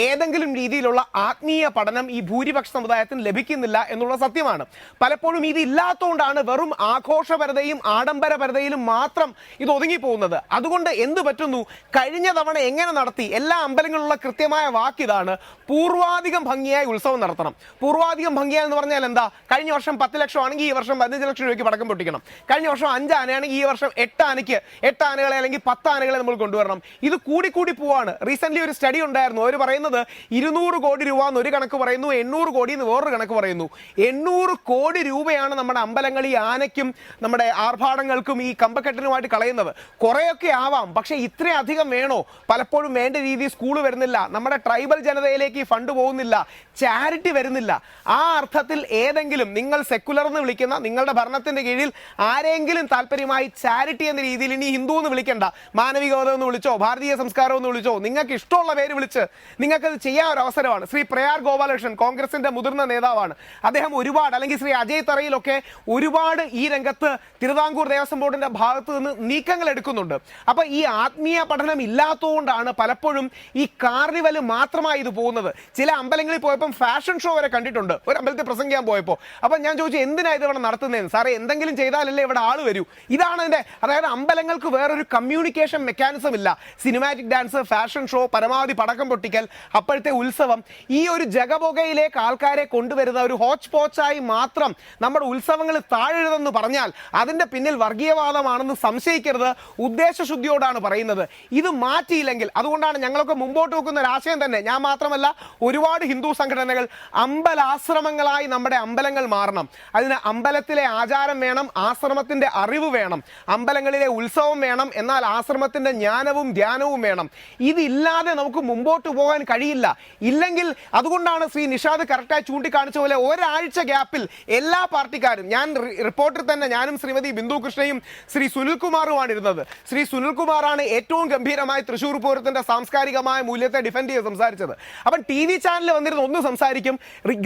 I: ഏതെങ്കിലും രീതിയിലുള്ള ആത്മീയ പഠനം ഈ ഭൂരിപക്ഷ സമുദായത്തിന് ലഭിക്കുന്നില്ല എന്നുള്ള സത്യമാണ്. പലപ്പോഴും ഇത് ഇല്ലാത്തതുകൊണ്ടാണ് വെറും ആഘോഷപരതയും ആഡംബരപരതയിലും മാത്രം ഇത് ഒതുങ്ങിപ്പോകുന്നത്. അതുകൊണ്ട് എന്ത് പറ്റുന്നു? കഴിഞ്ഞ തവണ എങ്ങനെ നടത്തി? എല്ലാ അമ്പലങ്ങളിലുള്ള കൃത്യമായ വാക്കിതാണ്, പൂർവാധികം ഭംഗിയായി ഉത്സവം നടത്തണം. പൂർവാധികം ഭംഗിയായി എന്ന് പറഞ്ഞാൽ എന്താ? കഴിഞ്ഞ വർഷം 10 ലക്ഷം ആണെങ്കിൽ ഈ വർഷം 15 ലക്ഷം രൂപയ്ക്ക് പടക്കം പൊട്ടിക്കണം. കഴിഞ്ഞ വർഷം 5 ആനയാണെങ്കിൽ ഈ വർഷം 8 ആനകളെ അല്ലെങ്കിൽ 10 ആനകളെ നമ്മൾ കൊണ്ടുവരണം. ഇത് കൂടി പോവാണ്. റീസെന്റ് ഒരു സ്റ്റഡി ഉണ്ടായിരുന്നു. അവർ പറയുന്നത് 200 കോടി രൂപ എന്നൊരു കണക്ക് പറയുന്നു, 800 കോടി എന്ന് വേറൊരു കണക്ക് പറയുന്നു. 800 കോടി രൂപയാണ് നമ്മുടെ അമ്പലങ്ങൾ ഈ ആനയ്ക്കും നമ്മുടെ ആർഭാടങ്ങൾക്കും ഈ കമ്പക്കെട്ടിനുമായിട്ട് കളയുന്നത്. കുറെയൊക്കെ ആവാം, പക്ഷെ ഇത്രയധികം വേണോ? പലപ്പോഴും വേണ്ട രീതിയിൽ സ്കൂൾ വരുന്നില്ല, നമ്മുടെ ട്രൈബൽ ജനതയിലേക്ക് ഈ ഫണ്ട് പോകുന്നില്ല, ചാരിറ്റി വരുന്നില്ല. ആ അർത്ഥത്തിൽ ഏതെങ്കിലും നിങ്ങൾ സെക്കുലർ എന്ന് വിളിക്കുന്ന നിങ്ങളുടെ ഭരണത്തിന്റെ കീഴിൽ ആരെങ്കിലും താല്പര്യമായി ചാരിറ്റി എന്ന രീതിയിൽ, ഇനി ഹിന്ദു എന്ന് വിളിക്കണ്ട, മാനവികത എന്ന് വിളിച്ചോ, ഭാരതീയ സംസ്കാരം എന്ന് വിളിച്ചോ, നിങ്ങൾക്ക് ഇഷ്ടമുള്ള പേര് വിളിച്ച് നിങ്ങൾക്കത് ചെയ്യാൻ ഒരു അവസരമാണ്. ശ്രീ പ്രയാർ ഗോപാലകൃഷ്ണൻ കോൺഗ്രസിന്റെ മുതിർന്ന നേതാവാണ്. അദ്ദേഹം ഒരുപാട്, അല്ലെങ്കിൽ ശ്രീ അജയ് തറയിലൊക്കെ ഒരുപാട് ഈ രംഗത്ത് തിരുവിതാംകൂർ ദേവസ്വം ബോർഡിന്റെ ഭാഗത്ത് നിന്ന് നീക്കങ്ങൾ എടുക്കുന്നുണ്ട്. അപ്പൊ ഈ ആത്മീയ പഠനം ഇല്ലാത്തതുകൊണ്ടാണ് പലപ്പോഴും ഈ കാർണിവൽ മാത്രമായി ഇത് പോകുന്നത്. ചില അമ്പലങ്ങളിൽ പോയപ്പോൾ ഫാഷൻ ഷോ വരെ കണ്ടിട്ടുണ്ട്, ഒരു അമ്പലത്തിൽ പ്രസംഗിക്കാൻ പോയപ്പോൾ. അപ്പൊ ഞാൻ ചോദിച്ചു, എന്തിനാ ഇത് ഇവിടെ നടത്തുന്നതെന്ന്. സാറേ, എന്തെങ്കിലും ചെയ്താലല്ലേ ഇവിടെ ആള് വരൂ. ഇതാണ് അതിന്റെ, അതായത് അമ്പലങ്ങൾക്ക് വേറൊരു കമ്മ്യൂണിക്കേഷൻ മെക്കാനിസം ഇല്ല. സിനിമാറ്റിക് ഡാൻസ്, ഫാഷൻ ഷോ, പരമാവധി പടക്കം പൊട്ടിക്കൽ, അപ്പോഴത്തെ ഉത്സവം, ഈ ഒരു ജഗബൊഗയിലേക്ക് ആൾക്കാരെ കൊണ്ടുവരുന്ന ഒരു ഹോച്ച് പോച്ചായി മാത്രം നമ്മുടെ ഉത്സവങ്ങൾ താഴെഴുതെന്ന് പറഞ്ഞാൽ അതിന്റെ പിന്നിൽ വർഗീയവാദമാണെന്ന് സംശയിക്കരുത്. ഉദ്ദേശശുദ്ധിയോടാണ് പറയുന്നത്. ഇത് മാറ്റിയില്ലെങ്കിൽ, അതുകൊണ്ടാണ് ഞങ്ങളൊക്കെ മുമ്പോട്ട് വെക്കുന്ന ഒരു ആശയം തന്നെ, ഞാൻ മാത്രമല്ല ഒരുപാട് ഹിന്ദു സംഘ സംഘടനകൾ അമ്പലാശ്രമങ്ങളായി നമ്മുടെ അമ്പലങ്ങൾ മാറണം. അതിന് അമ്പലത്തിലെ ആചാരം വേണം, ആശ്രമത്തിന്റെ അറിവ് വേണം, അമ്പലങ്ങളിലെ ഉത്സവം വേണം, എന്നാൽ ആശ്രമത്തിന്റെ ജ്ഞാനവും ധ്യാനവും വേണം. ഇതില്ലാതെ നമുക്ക് മുമ്പോട്ട് പോകാൻ കഴിയില്ല. ഇല്ലെങ്കിൽ അതുകൊണ്ടാണ് ശ്രീ നിഷാദ് കറക്റ്റായി ചൂണ്ടിക്കാണിച്ച പോലെ ഒരാഴ്ച ഗ്യാപ്പിൽ എല്ലാ പാർട്ടിക്കാരും, ഞാൻ റിപ്പോർട്ടിൽ തന്നെ ഞാനും ശ്രീമതി ബിന്ദു കൃഷ്ണയും ശ്രീ സുനിൽകുമാറുമാണ് ഇരുന്നത്. ശ്രീ സുനിൽകുമാറാണ് ഏറ്റവും ഗംഭീരമായി തൃശ്ശൂർ പൂരത്തിന്റെ സാംസ്കാരികമായ മൂല്യത്തെ ഡിഫെൻഡ് ചെയ്ത് സംസാരിച്ചത്. അപ്പം TV ചാനലിൽ വന്നിരുന്ന ഒന്ന് സംസാരിക്കും,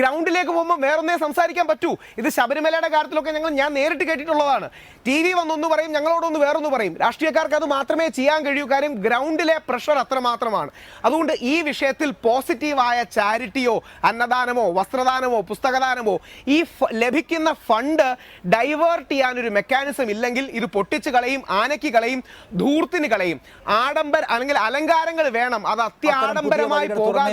I: ഗ്രൗണ്ടിലേക്ക് പോകുമ്പോൾ വേറൊന്നേ സംസാരിക്കാൻ പറ്റൂ. ഇത് ശബരിമലയുടെ കാര്യത്തിലൊക്കെ ഞാൻ നേരിട്ട് കേട്ടിട്ടുള്ളതാണ്. TV വന്നൊന്ന് പറയും, ഞങ്ങളോടൊന്ന് വേറൊന്ന് പറയും. രാഷ്ട്രീയക്കാർക്ക് അത് മാത്രമേ ചെയ്യാൻ കഴിയൂ. കാര്യം ഗ്രൗണ്ടിലെ പ്രഷർ അത്രമാത്രമാണ്. അതുകൊണ്ട് ഈ വിഷയത്തിൽ പോസിറ്റീവായ ചാരിറ്റിയോ അന്നദാനമോ വസ്ത്രദാനമോ പുസ്തകദാനമോ ഈ ലഭിക്കുന്ന ഫണ്ട് ഡൈവേർട്ട് ചെയ്യാനൊരു മെക്കാനിസം ഇല്ലെങ്കിൽ ഇത് പൊട്ടിച്ച് കളയും, ആനയ്ക്ക് കളയും, ധൂർത്തിന് കളയും. അല്ലെങ്കിൽ അലങ്കാരങ്ങൾ വേണം, അത് അത്യാഡംബരമായി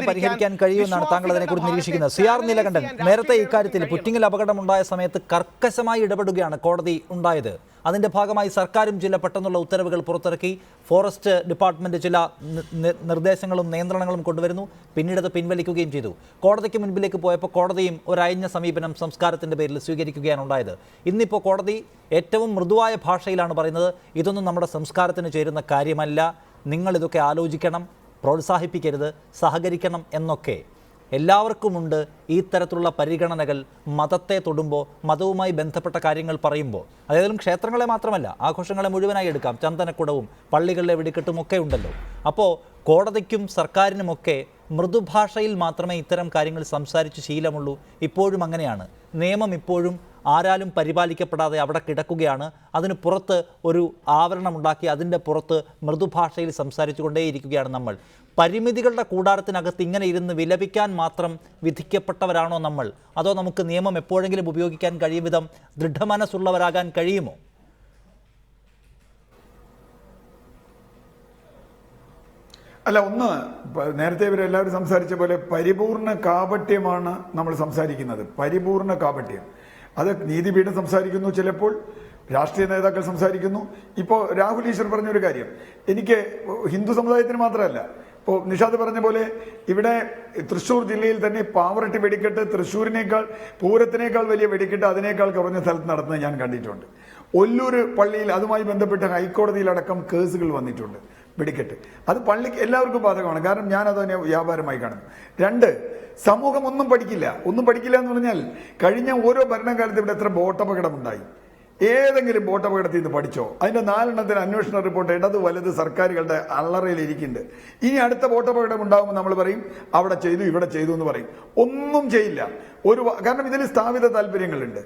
A: പരിഹരിക്കാൻ കഴിയുമെന്നാണ് താങ്കൾ അതിനെക്കുറിച്ച് നിരീക്ഷിക്കുന്നത്. CR നീലകണ്ഠൻ, നേരത്തെ ഇക്കാര്യത്തിൽ പുറ്റിങ്ങൽ അപകടമുണ്ടായ സമയത്ത് കർക്കശമായി ഇടപെടുകയാണ് കോടതി ഉണ്ടായത്. അതിന്റെ ഭാഗമായി സർക്കാരും ചില പെട്ടെന്നുള്ള ഉത്തരവുകൾ പുറത്തിറക്കി. ഫോറസ്റ്റ് ഡിപ്പാർട്ട്മെന്റ് ചില നിർദ്ദേശങ്ങളും നിയന്ത്രണങ്ങളും കൊണ്ടുവരുന്നു. പിന്നീട് അത് പിൻവലിക്കുകയും ചെയ്തു. കോടതിക്ക് മുൻപിലേക്ക് പോയപ്പോൾ കോടതിയും ഒരു അയഞ്ഞ സമീപനം സംസ്കാരത്തിന്റെ പേരിൽ സ്വീകരിക്കുകയാണ് ഉണ്ടായത്. ഇന്നിപ്പോൾ കോടതി ഏറ്റവും മൃദുവായ ഭാഷയിലാണ് പറയുന്നത്, ഇതൊന്നും നമ്മുടെ സംസ്കാരത്തിന് ചേരുന്ന കാര്യമല്ല, നിങ്ങളിതൊക്കെ ആലോചിക്കണം, പ്രോത്സാഹിപ്പിക്കരുത്, സഹകരിക്കണം എന്നൊക്കെ. എല്ലാവർക്കുമുണ്ട് ഈ തരത്തിലുള്ള പരിഗണനകൾ. മതത്തെ തൊടുമ്പോൾ, മതവുമായി ബന്ധപ്പെട്ട കാര്യങ്ങൾ പറയുമ്പോൾ, അതായത് ക്ഷേത്രങ്ങളെ മാത്രമല്ല, ആഘോഷങ്ങളെ മുഴുവനായി എടുക്കാം, ചന്ദനക്കുടവും പള്ളികളിലെ വെടിക്കെട്ടും ഒക്കെ ഉണ്ടല്ലോ. അപ്പോൾ കോടതിക്കും സർക്കാരിനുമൊക്കെ മൃദുഭാഷയിൽ മാത്രമേ ഇത്തരം കാര്യങ്ങൾ സംസാരിച്ച് ശീലമുള്ളൂ. ഇപ്പോഴും അങ്ങനെയാണ്. നിയമം ഇപ്പോഴും ആരാലും പരിപാലിക്കപ്പെടാതെ അവിടെ കിടക്കുകയാണ്. അതിന് പുറത്ത് ഒരു ആവരണമുണ്ടാക്കി അതിൻ്റെ പുറത്ത് മൃദുഭാഷയിൽ സംസാരിച്ചു കൊണ്ടേയിരിക്കുകയാണ് നമ്മൾ. പരിമിതികളുടെ കൂടാരത്തിനകത്ത് ഇങ്ങനെ ഇരുന്ന് വിലപിക്കാൻ മാത്രം വിധിക്കപ്പെട്ടവരാണോ നമ്മൾ? അതോ നമുക്ക് നിയമം എപ്പോഴെങ്കിലും ഉപയോഗിക്കാൻ കഴിയും വിധം ദൃഢമനസ്സുള്ളവരാകാൻ കഴിയുമോ?
J: അല്ല, ഒന്ന് നേരത്തെ ഇവരെല്ലാവരും സംസാരിച്ച പോലെ പരിപൂർണ കാപട്യമാണ് നമ്മൾ സംസാരിക്കുന്നത്. പരിപൂർണ കാപട്യം. അത് നീതിപീഠം സംസാരിക്കുന്നു, ചിലപ്പോൾ രാഷ്ട്രീയ നേതാക്കൾ സംസാരിക്കുന്നു. ഇപ്പോൾ രാഹുൽ ഈശ്വർ പറഞ്ഞൊരു കാര്യം, എനിക്ക് ഹിന്ദു സമുദായത്തിന് മാത്രമല്ല, ഇപ്പോൾ നിഷാദ് പറഞ്ഞ പോലെ ഇവിടെ തൃശ്ശൂർ ജില്ലയിൽ തന്നെ പാവറട്ടി വെടിക്കെട്ട് തൃശ്ശൂരിനേക്കാൾ പൂരത്തിനേക്കാൾ വലിയ വെടിക്കെട്ട് അതിനേക്കാൾ കുറഞ്ഞ സ്ഥലത്ത് നടത്തുന്നത് ഞാൻ കണ്ടിട്ടുണ്ട്. ഒല്ലൂർ പള്ളിയിൽ അതുമായി ബന്ധപ്പെട്ട് ഹൈക്കോടതിയിലടക്കം കേസുകൾ വന്നിട്ടുണ്ട്. വെടിക്കെട്ട് അത് പള്ളിക്ക് എല്ലാവർക്കും ബാധകമാണ്. കാരണം ഞാനത് തന്നെ വ്യാപാരമായി കാണുന്നു. രണ്ട്, സമൂഹം ഒന്നും പഠിക്കില്ല എന്ന് പറഞ്ഞാൽ കഴിഞ്ഞ ഓരോ ഭരണകാലത്ത് ഇവിടെ എത്ര ബോട്ടപകടമുണ്ടായി? ഏതെങ്കിലും ബോട്ടപകടത്തിൽ നിന്ന് പഠിച്ചോ? അതിന്റെ 4 എണ്ണത്തിന് അന്വേഷണ റിപ്പോർട്ട് ഇടത് വലത് സർക്കാരുകളുടെ അള്ളറയിൽ ഇരിക്കുന്നുണ്ട്. ഇനി അടുത്ത ബോട്ടപകടം ഉണ്ടാകുമ്പോൾ നമ്മൾ പറയും അവിടെ ചെയ്തു ഇവിടെ ചെയ്തു എന്ന് പറയും. ഒന്നും ചെയ്യില്ല. കാരണം ഇതിൽ സ്ഥാപിത താല്പര്യങ്ങളുണ്ട്.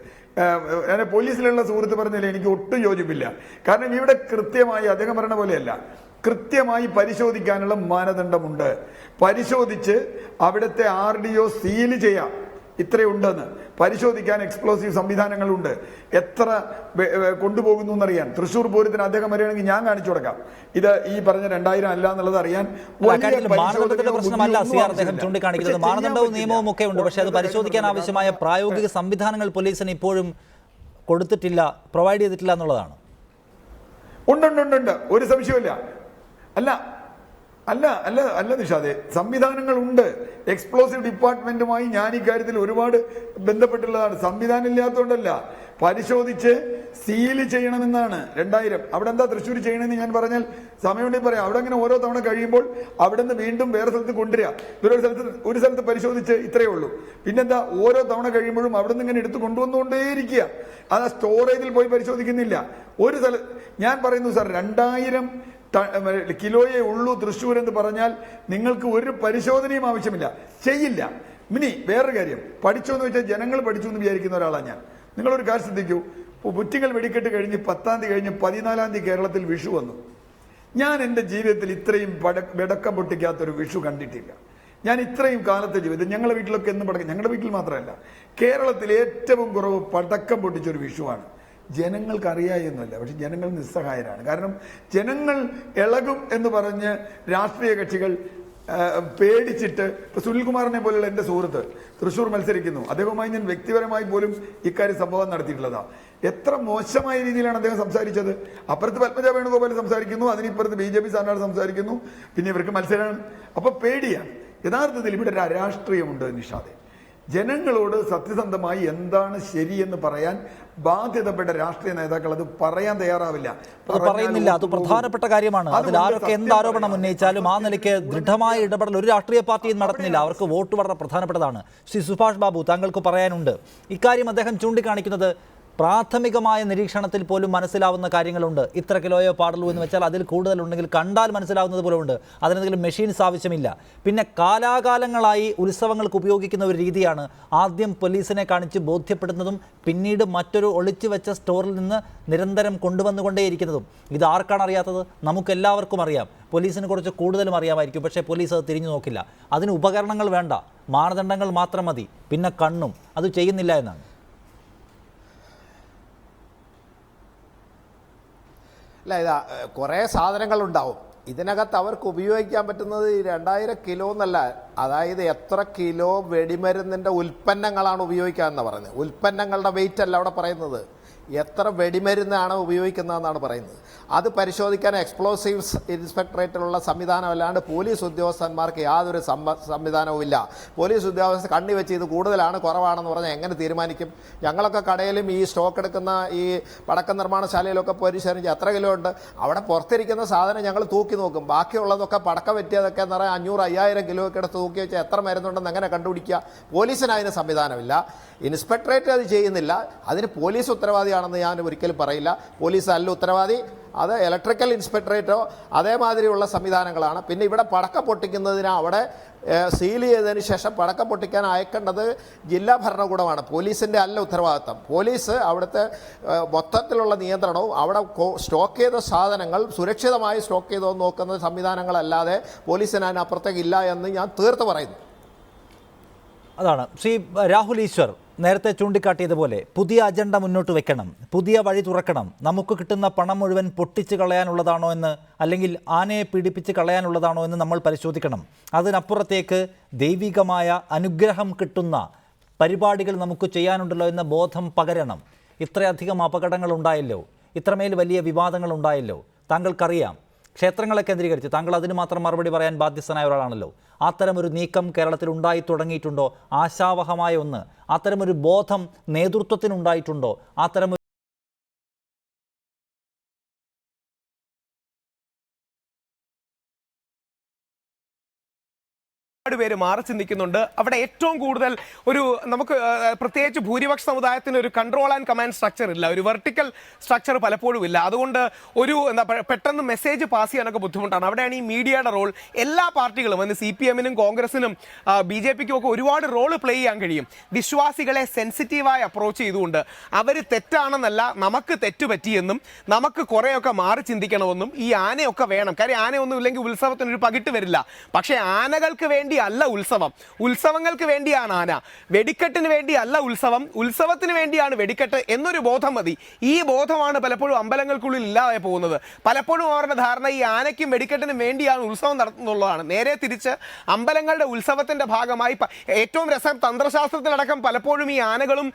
J: പോലീസിലുള്ള സുഹൃത്ത് പറഞ്ഞതിൽ എനിക്ക് ഒട്ടും യോജിപ്പില്ല. കാരണം ഇവിടെ കൃത്യമായി അദ്ദേഹം പറഞ്ഞ പോലെയല്ല, കൃത്യമായി പരിശോധിക്കാനുള്ള മാനദണ്ഡമുണ്ട്. പരിശോധിച്ച് അവിടുത്തെ RDO സീല് ചെയ്യാം, ഇത്രയുണ്ടെന്ന് പരിശോധിക്കാൻ എക്സ്പ്ലോസീവ് സംവിധാനങ്ങളുണ്ട്. എത്ര കൊണ്ടുപോകുന്നു എന്നറിയാൻ തൃശ്ശൂർ പൂരത്തിന് അദ്ദേഹം വരികയാണെങ്കിൽ ഞാൻ കാണിച്ചു കൊടുക്കാം. ഇത് ഈ പറഞ്ഞ 2000 അല്ല എന്നുള്ളത് അറിയാൻ.
A: മാനദണ്ഡത്തിന്റെ പ്രശ്നമല്ല CR അദ്ദേഹം ചൂണ്ടിക്കാണിക്കുന്നത്. മാനദണ്ഡവും നിയമവും ഒക്കെ ഉണ്ട്. പക്ഷേ അത് പരിശോധിക്കാൻ ആവശ്യമായ പ്രായോഗിക സംവിധാനങ്ങൾ പോലീസിന് ഇപ്പോഴും കൊടുത്തിട്ടില്ല, പ്രൊവൈഡ് ചെയ്തിട്ടില്ല എന്നുള്ളതാണ്.
J: ഉണ്ട്, ഒരു സംശയമില്ല. അല്ല നിഷാദേ, സംവിധാനങ്ങളുണ്ട്. എക്സ്പ്ലോസീവ് ഡിപ്പാർട്ട്മെന്റുമായി ഞാൻ ഇക്കാര്യത്തിൽ ഒരുപാട് ബന്ധപ്പെട്ടുള്ളതാണ്. സംവിധാനം ഇല്ലാത്തതുകൊണ്ടല്ല, പരിശോധിച്ച് സീല് ചെയ്യണമെന്നാണ്. 2000 അവിടെ എന്താ തൃശ്ശൂർ ചെയ്യണമെന്ന് ഞാൻ പറഞ്ഞാൽ സമയമുണ്ടെങ്കിൽ പറയാം. അവിടെ അങ്ങനെ ഓരോ തവണ കഴിയുമ്പോൾ അവിടെ നിന്ന് വീണ്ടും വേറെ സ്ഥലത്ത് കൊണ്ടുവരിക. ഒരു സ്ഥലത്ത് പരിശോധിച്ച് ഇത്രയേ ഉള്ളൂ. പിന്നെന്താ ഓരോ തവണ കഴിയുമ്പോഴും അവിടെ നിന്ന് ഇങ്ങനെ എടുത്ത് കൊണ്ടുവന്നുകൊണ്ടേയിരിക്കുക. അത് ആ സ്റ്റോറേജിൽ പോയി പരിശോധിക്കുന്നില്ല. ഒരു സ്ഥലം ഞാൻ പറയുന്നു സാർ, 2000 കിലോയേ ഉള്ളൂ തൃശ്ശൂർ എന്ന് പറഞ്ഞാൽ നിങ്ങൾക്ക് ഒരു പരിശോധനയും ആവശ്യമില്ല, ചെയ്യില്ല. ഇനി വേറൊരു കാര്യം, പഠിച്ചോ എന്ന് വെച്ചാൽ ജനങ്ങൾ പഠിച്ചു എന്ന് വിചാരിക്കുന്ന ഒരാളാണ് ഞാൻ. നിങ്ങളൊരു കാര്യം ശ്രദ്ധിക്കൂ. പുറ്റിങ്ങൽ വെടിക്കെട്ട് കഴിഞ്ഞ് 10-ാം തീയതി കഴിഞ്ഞ് 14-ാം തീയതി കേരളത്തിൽ വിഷു വന്നു. ഞാൻ എൻ്റെ ജീവിതത്തിൽ ഇത്രയും വെടക്കം പൊട്ടിക്കാത്തൊരു വിഷു കണ്ടിട്ടില്ല. ഞാൻ ഇത്രയും കാലത്തെ ജീവിതം ഞങ്ങളുടെ വീട്ടിലൊക്കെ എന്ന് പടക്കം, ഞങ്ങളുടെ വീട്ടിൽ മാത്രമല്ല കേരളത്തിൽ ഏറ്റവും കുറവ് പടക്കം പൊട്ടിച്ചൊരു വിഷുവാണ്. ജനങ്ങൾക്ക് അറിയാമെന്നല്ല, പക്ഷെ ജനങ്ങൾ നിസ്സഹായരാണ്. കാരണം ജനങ്ങൾ ഇളകും എന്ന് പറഞ്ഞ് രാഷ്ട്രീയ കക്ഷികൾ പേടിച്ചിട്ട്. ഇപ്പൊ സുനിൽകുമാറിനെ പോലുള്ള എൻ്റെ സുഹൃത്ത് തൃശ്ശൂർ മത്സരിക്കുന്നു. അദ്ദേഹവുമായി ഞാൻ വ്യക്തിപരമായി പോലും ഇക്കാര്യം സംഭവം നടത്തിയിട്ടുള്ളതാണ്. എത്ര മോശമായ രീതിയിലാണ് അദ്ദേഹം സംസാരിച്ചത്. അപ്പുറത്ത് പത്മജ വേണുഗോപാൽ സംസാരിക്കുന്നു, അതിനിപ്പുറത്ത് BJP സ്ഥാനാർത്ഥി സംസാരിക്കുന്നു, പിന്നെ ഇവർക്ക് മത്സരമാണ്. അപ്പൊ പേടിയാണ്. യഥാർത്ഥത്തിൽ ഇവിടെ ഒരു രാഷ്ട്രീയമുണ്ട് നിഷാദേ. ജനങ്ങളോട് സത്യസന്ധമായി എന്താണ് ശരിയെന്ന് പറയാൻ ബാധ്യതപ്പെട്ട രാഷ്ട്രീയ നേതാക്കൾ അത് പറയാൻ തയ്യാറാവില്ല.
A: അത് പറയുന്നില്ല. അത് പ്രധാനപ്പെട്ട കാര്യമാണ്. അതിൽ ആരൊക്കെ എന്ത് ആരോപണം ഉന്നയിച്ചാലും ആ നിലയ്ക്ക് ദൃഢമായ ഇടപെടൽ ഒരു രാഷ്ട്രീയ പാർട്ടിയും നടത്തുന്നില്ല. അവർക്ക് വോട്ട് വളരെ പ്രധാനപ്പെട്ടതാണ്. ശ്രീ സുഭാഷ് ബാബു, താങ്കൾക്ക് പറയാനുണ്ട്. ഇക്കാര്യം അദ്ദേഹം ചൂണ്ടിക്കാണിക്കുന്നത് പ്രാഥമികമായ നിരീക്ഷണത്തിൽ പോലും മനസ്സിലാവുന്ന കാര്യങ്ങളുണ്ട്. ഇത്ര കിലോയോ പാടുള്ളൂ എന്ന് വെച്ചാൽ അതിൽ കൂടുതലുണ്ടെങ്കിൽ കണ്ടാൽ മനസ്സിലാവുന്നത് പോലെ ഉണ്ട്. അതിനെന്തെങ്കിലും മെഷീൻസ് ആവശ്യമില്ല. പിന്നെ കാലാകാലങ്ങളായി ഉത്സവങ്ങൾക്ക് ഉപയോഗിക്കുന്ന ഒരു രീതിയാണ് ആദ്യം പോലീസിനെ കാണിച്ച് ബോധ്യപ്പെടുന്നതും പിന്നീട് മറ്റൊരു ഒളിച്ചു വെച്ച സ്റ്റോറിൽ നിന്ന് നിരന്തരം കൊണ്ടുവന്നുകൊണ്ടേയിരിക്കുന്നതും. ഇത് ആർക്കാണ് അറിയാത്തത്? നമുക്കെല്ലാവർക്കും അറിയാം. പോലീസിന് കുറച്ച് കൂടുതലും അറിയാമായിരിക്കും. പക്ഷേ പോലീസ് അത് തിരിഞ്ഞു നോക്കില്ല. അതിന് ഉപകരണങ്ങൾ വേണ്ട, മാനദണ്ഡങ്ങൾ മാത്രം മതി. പിന്നെ കണ്ണും അത് ചെയ്യുന്നില്ല എന്നാണ്.
F: അല്ല, ഇതാ കുറേ സാധനങ്ങളുണ്ടാവും. ഇതിനകത്ത് അവർക്ക് ഉപയോഗിക്കാൻ പറ്റുന്നത് 2000 കിലോ എന്നല്ല, അതായത് എത്ര കിലോ വെടിമരുന്നിൻ്റെ ഉൽപ്പന്നങ്ങളാണ് ഉപയോഗിക്കാമെന്നാണ് പറയുന്നത്. ഉൽപ്പന്നങ്ങളുടെ വെയിറ്റ് അല്ല അവിടെ പറയുന്നത്, എത്ര വെടിമരുന്നാണ് ഉപയോഗിക്കുന്നതെന്നാണ് പറയുന്നത്. അത് പരിശോധിക്കാൻ എക്സ്പ്ലോസീവ്സ് ഇൻസ്പെക്ടറേറ്റിലുള്ള സംവിധാനമല്ലാണ്ട് പോലീസ് ഉദ്യോഗസ്ഥന്മാർക്ക് യാതൊരു സംവിധാനവും ഇല്ല. പോലീസ് ഉദ്യോഗസ്ഥർ കണ്ണി വെച്ച് ഇത് കൂടുതലാണ് കുറവാണെന്ന് പറഞ്ഞാൽ എങ്ങനെ തീരുമാനിക്കും? ഞങ്ങളൊക്കെ കടയിലും ഈ സ്റ്റോക്ക് എടുക്കുന്ന ഈ പടക്ക നിർമ്മാണശാലയിലൊക്കെ പരിശോധിച്ച് എത്ര കിലോ ഉണ്ട്, അവിടെ പുറത്തിരിക്കുന്ന സാധനം ഞങ്ങൾ തൂക്കി നോക്കും. ബാക്കിയുള്ളതൊക്കെ പടക്കം വെറ്റിയതൊക്കെ എന്ന് പറയാൻ 500-5000 കിലോ ഒക്കെ എടുത്ത് തൂക്കി വെച്ചാൽ എത്ര മരുന്നുണ്ടെന്ന് എങ്ങനെ കണ്ടുപിടിക്കുക? പോലീസിന് അതിന് സംവിധാനമില്ല. ഇൻസ്പെക്ടറേറ്റ് അത് ചെയ്യുന്നില്ല. അതിന് പോലീസ് ഉത്തരവാദിയാണെന്ന് ഞാൻ ഒരിക്കലും പറയില്ല. പോലീസ് അല്ല ഉത്തരവാദി, അത് ഇലക്ട്രിക്കൽ ഇൻസ്പെക്ടറേറ്റോ അതേമാതിരിയുള്ള സംവിധാനങ്ങളാണ്. പിന്നെ ഇവിടെ പടക്കം പൊട്ടിക്കുന്നതിന് അവിടെ സീൽ ചെയ്തതിന് ശേഷം പടക്കം പൊട്ടിക്കാൻ അയക്കേണ്ടത് ജില്ലാ ഭരണകൂടമാണ്, പോലീസിൻ്റെ അല്ല ഉത്തരവാദിത്തം. പോലീസ് അവിടുത്തെ മൊത്തത്തിലുള്ള നിയന്ത്രണവും അവിടെ സ്റ്റോക്ക് ചെയ്ത സാധനങ്ങൾ സുരക്ഷിതമായി സ്റ്റോക്ക് ചെയ്തോ നോക്കുന്ന സംവിധാനങ്ങളല്ലാതെ പോലീസിന് അതിനപ്പുറത്തേക്ക് ഇല്ല എന്ന് ഞാൻ തീർത്ത് പറയുന്നു.
A: അതാണ് ശ്രീ രാഹുൽ ഈശ്വർ നേരത്തെ ചൂണ്ടിക്കാട്ടിയതുപോലെ പുതിയ അജണ്ട മുന്നോട്ട് വെക്കണം, പുതിയ വഴി തുറക്കണം. നമുക്ക് കിട്ടുന്ന പണം മുഴുവൻ പൊട്ടിച്ച് കളയാനുള്ളതാണോ എന്ന്, അല്ലെങ്കിൽ ആനയെ പീഡിപ്പിച്ച് കളയാനുള്ളതാണോ എന്ന് നമ്മൾ പരിശോധിക്കണം. അതിനപ്പുറത്തേക്ക് ദൈവികമായ അനുഗ്രഹം കിട്ടുന്ന പരിപാടികൾ നമുക്ക് ചെയ്യാനുണ്ടല്ലോ എന്ന ബോധം പകരണം. ഇത്രയധികം അപകടങ്ങൾ ഉണ്ടായല്ലോ, ഇത്രമേൽ വലിയ വിവാദങ്ങൾ ഉണ്ടായല്ലോ. താങ്കൾക്കറിയാം, ക്ഷേത്രങ്ങളെ കേന്ദ്രീകരിച്ച് താങ്കൾ അതിന് മാത്രം മറുപടി പറയാൻ ബാധ്യസ്ഥനായ ഒരാളാണല്ലോ. അത്തരമൊരു നീക്കം കേരളത്തിൽ ഉണ്ടായി തുടങ്ങിയിട്ടുണ്ടോ? ആശാവഹമായ ഒന്ന്, അത്തരമൊരു ബോധം നേതൃത്വത്തിനുണ്ടായിട്ടുണ്ടോ? അത്തരം
I: പേര് മാറി ചിന്തിക്കുന്നുണ്ട്. അവിടെ ഏറ്റവും കൂടുതൽ ഒരു നമുക്ക് പ്രത്യേകിച്ച് ഭൂരിപക്ഷ സമുദായത്തിന് ഒരു കൺട്രോൾ ആൻഡ് കമാൻഡ് സ്ട്രക്ചർ ഇല്ല, ഒരു വെർട്ടിക്കൽ സ്ട്രക്ചർ പലപ്പോഴും ഇല്ല. അതുകൊണ്ട് ഒരു പെട്ടെന്ന് മെസ്സേജ് പാസ് ചെയ്യാനൊക്കെ ബുദ്ധിമുട്ടാണ്. അവിടെയാണ് ഈ മീഡിയയുടെ റോൾ. എല്ലാ പാർട്ടികളും അന്ന് CPM-നും കോൺഗ്രസിനും BJP-ക്കും ഒക്കെ ഒരുപാട് റോള് പ്ലേ ചെയ്യാൻ കഴിയും. വിശ്വാസികളെ സെൻസിറ്റീവായി അപ്രോച്ച് ചെയ്തുകൊണ്ട് അവർ തെറ്റാണെന്നല്ല, നമുക്ക് തെറ്റുപറ്റിയെന്നും നമുക്ക് കുറേയൊക്കെ മാറി ചിന്തിക്കണമെന്നും ഈ ആനയൊക്കെ വേണം. കാര്യം ആനയൊന്നും ഇല്ലെങ്കിൽ ഉത്സവത്തിനൊരു പകിട്ട് വരില്ല. പക്ഷേ ആനകൾക്ക് വേണ്ടി അല്ല ഉത്സവം, ഉത്സവങ്ങൾക്ക് വേണ്ടിയാണ് ആന. വെടിക്കെട്ടിന് വേണ്ടി അല്ല ഉത്സവം, ഉത്സവത്തിന് വേണ്ടിയാണ് വെടിക്കെട്ട് എന്നൊരു ബോധം മതി. ഈ ബോധമാണ് പലപ്പോഴും അമ്പലങ്ങൾക്കുള്ളിൽ ഇല്ലാതെ പോകുന്നത്. പലപ്പോഴും അവരുടെ ധാരണ ഈ ആനയ്ക്കും വെടിക്കെട്ടിനും വേണ്ടിയാണ് ഉത്സവം നടത്തുന്നുള്ളതാണ്. നേരെ തിരിച്ച് അമ്പലങ്ങളുടെ ഉത്സവത്തിന്റെ ഭാഗമായി ഏറ്റവും രസം തന്ത്രശാസ്ത്രത്തിലടക്കം പലപ്പോഴും ഈ ആനകളും